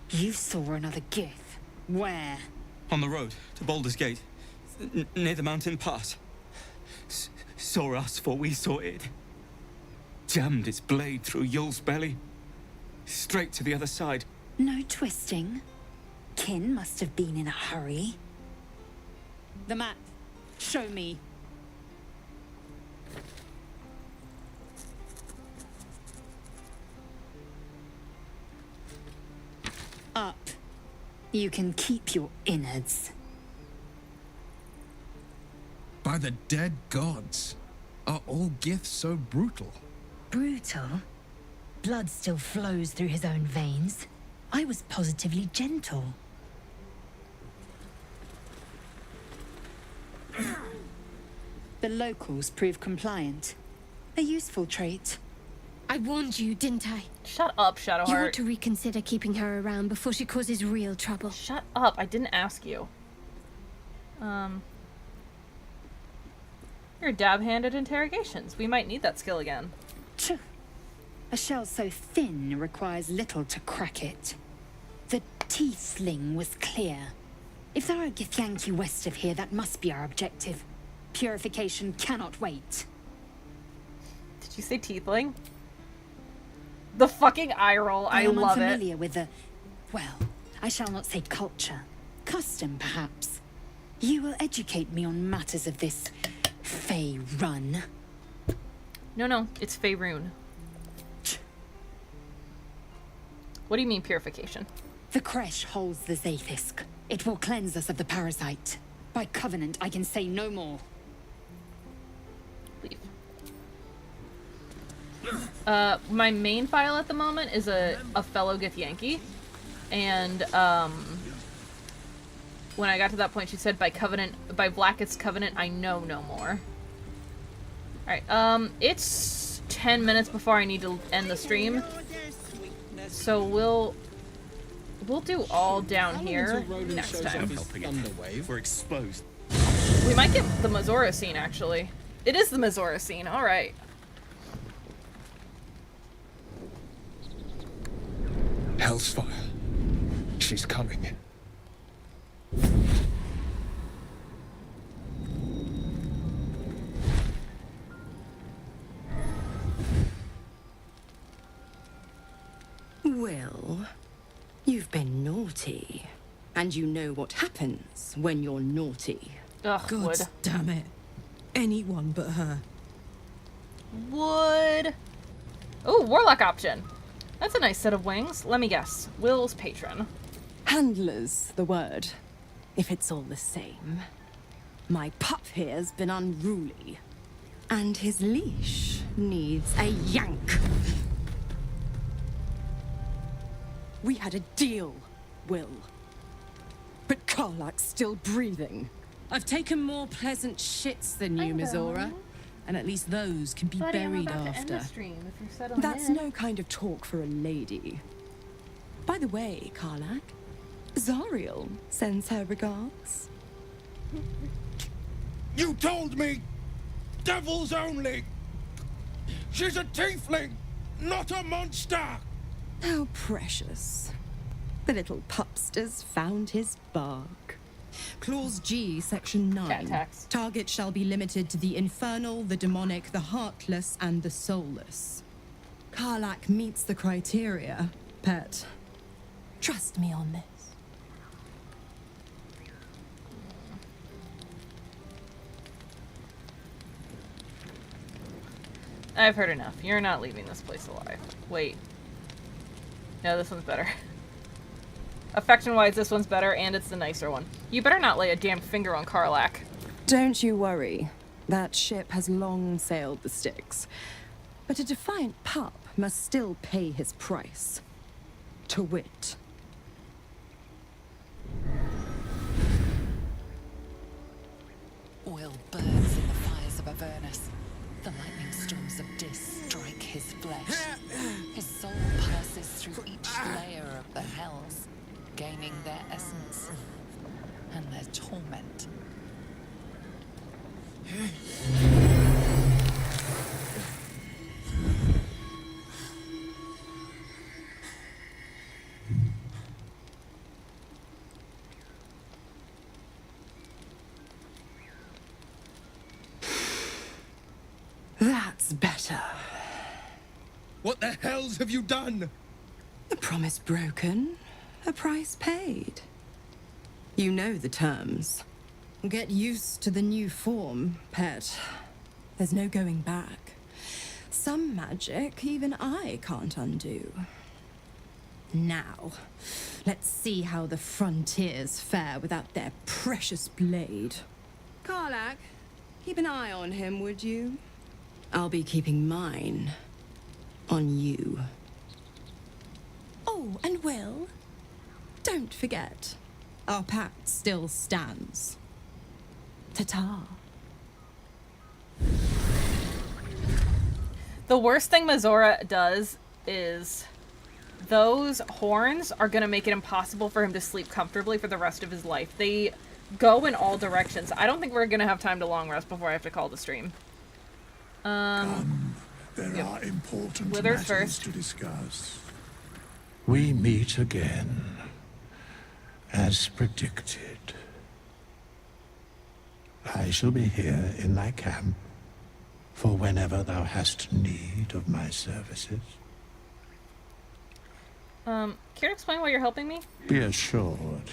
You saw another gith. Where? On the road to Baldur's Gate. Near the mountain pass. Saw us for we saw it. Jammed its blade through Yul's belly. Straight to the other side. No twisting. Kin must have been in a hurry. The map. Show me. Up. You can keep your innards. By the dead gods, are all giths so brutal? Brutal? Blood still flows through his own veins. I was positively gentle. The locals prove compliant. A useful trait. I warned you, didn't I? Shut up, Shadowheart. You ought to reconsider keeping her around before she causes real trouble. Shut up, I didn't ask you. You're a dab-hand at interrogations. We might need that skill again. Tch. A shell so thin requires little to crack it. The tiefling was clear. If there are Githyanki west of here, that must be our objective. Purification cannot wait. Did you say tiefling? The fucking eye roll. I love it. I'm unfamiliar with the... well, I shall not say culture. Custom, perhaps. You will educate me on matters of this... Fey run. No, it's Faerun. What do you mean purification? The Kresh holds the Zaithisk. It will cleanse us of the parasite. By covenant, I can say no more. Leave. My main file at the moment is a fellow Githyanki. And, when I got to that point, she said, by Blackett's covenant, I know no more. Alright, it's 10 minutes before I need to end the stream. So we'll do all down here next time. We're exposed. We might get the Mazora scene, actually. It is the Mazora scene, alright. Hellsfire. She's coming. Well, you've been naughty. And you know what happens when you're naughty. Ugh, God wood. damn it. Anyone but her. Wood. Oh, warlock option. That's a nice set of wings. Let me guess. Will's patron. Handler's the word, if it's all the same. My pup here's been unruly, and his leash needs a yank. We had a deal, Will. But Karlach's still breathing. I've taken more pleasant shits than you, Mizora. And at least those can be buried after. That's no kind of talk for a lady. By the way, Karlach, Zariel sends her regards. You told me! Devils only! She's a tiefling, not a monster! How precious. The little pupster's found his bark. Clause G, Section 9. Cat tax. Target shall be limited to the infernal, the demonic, the heartless, and the soulless. Karlach meets the criteria, Pet. Trust me on this. I've heard enough. You're not leaving this place alive. Wait. No, this one's better. Affection-wise, this one's better, and it's the nicer one. You better not lay a damn finger on Karlach. Don't you worry. That ship has long sailed the Styx. But a defiant pup must still pay his price. To wit. Oil burns in the fires of Avernus. The lightning storms of Dis strike his flesh. His soul passes through each layer of the hells, gaining their essence and their torment. That's better. What the hells have you done? A promise broken, a price paid. You know the terms. Get used to the new form, Pet. There's no going back. Some magic even I can't undo. Now, let's see how the frontiers fare without their precious blade. Karlach, keep an eye on him, would you? I'll be keeping mine on you. Oh, and Will, don't forget, our pact still stands. Ta-ta. The worst thing Mizora does is those horns are going to make it impossible for him to sleep comfortably for the rest of his life. They go in all directions. I don't think we're going to have time to long rest before I have to call the stream. There are important Withers matters first. to discuss. We meet again, as predicted. I shall be here in thy camp for whenever thou hast need of my services. Care to explain why you're helping me? Be assured,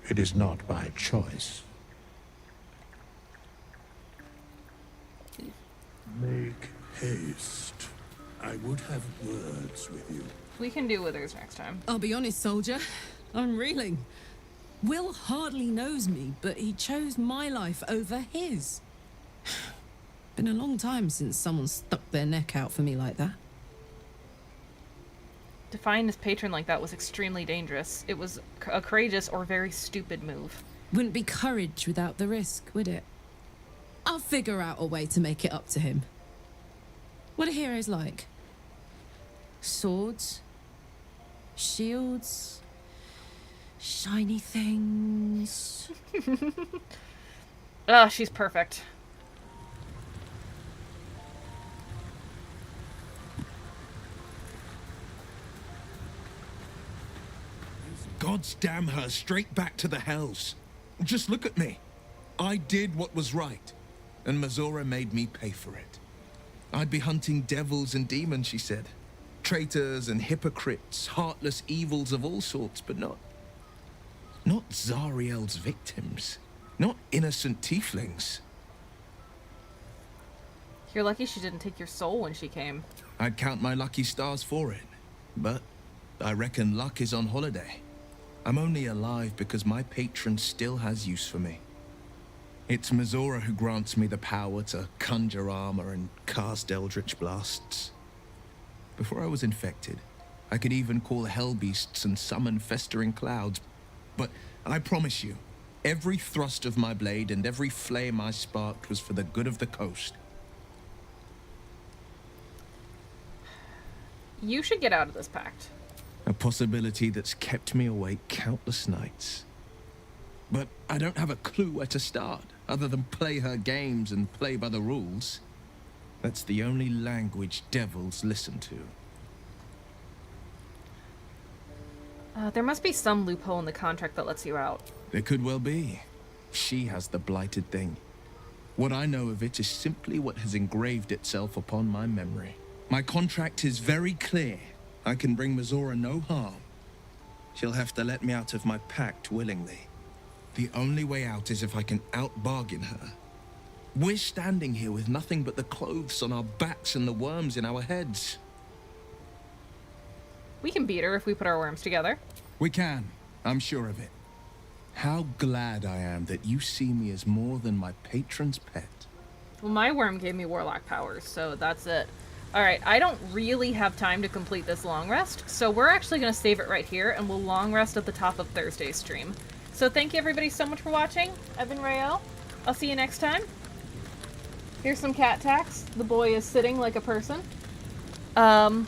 it is not by choice. Make haste. I would have words with you. We can do Withers next time. I'll be honest, soldier. I'm reeling. Will hardly knows me, but he chose my life over his. Been a long time since someone stuck their neck out for me like that. Defying his patron like that was extremely dangerous. It was a courageous or very stupid move. Wouldn't be courage without the risk, would it? I'll figure out a way to make it up to him. What are heroes like? Swords? Shields? Shiny things? Ah, she's perfect. God's damn her, straight back to the hells. Just look at me. I did what was right, and Mizora made me pay for it. I'd be hunting devils and demons, she said. Traitors and hypocrites, heartless evils of all sorts, but not Zariel's victims. Not innocent tieflings. You're lucky she didn't take your soul when she came. I'd count my lucky stars for it, but I reckon luck is on holiday. I'm only alive because my patron still has use for me. It's Mizora who grants me the power to conjure armor and cast eldritch blasts. Before I was infected, I could even call hell beasts and summon festering clouds. But I promise you, every thrust of my blade and every flame I sparked was for the good of the coast. You should get out of this pact. A possibility that's kept me awake countless nights. But I don't have a clue where to start, other than play her games and play by the rules. That's the only language devils listen to. There must be some loophole in the contract that lets you out. There could well be. She has the blighted thing. What I know of it is simply what has engraved itself upon my memory. My contract is very clear. I can bring Mizora no harm. She'll have to let me out of my pact willingly. The only way out is if I can out-bargain her. We're standing here with nothing but the clothes on our backs and the worms in our heads. We can beat her if we put our worms together. We can. I'm sure of it. How glad I am that you see me as more than my patron's pet. Well, my worm gave me warlock powers, so that's it. Alright, I don't really have time to complete this long rest, so we're actually going to save it right here, and we'll long rest at the top of Thursday's stream. So thank you everybody so much for watching. I've been Rael. I'll see you next time. Here's some cat tax. The boy is sitting like a person. Bye!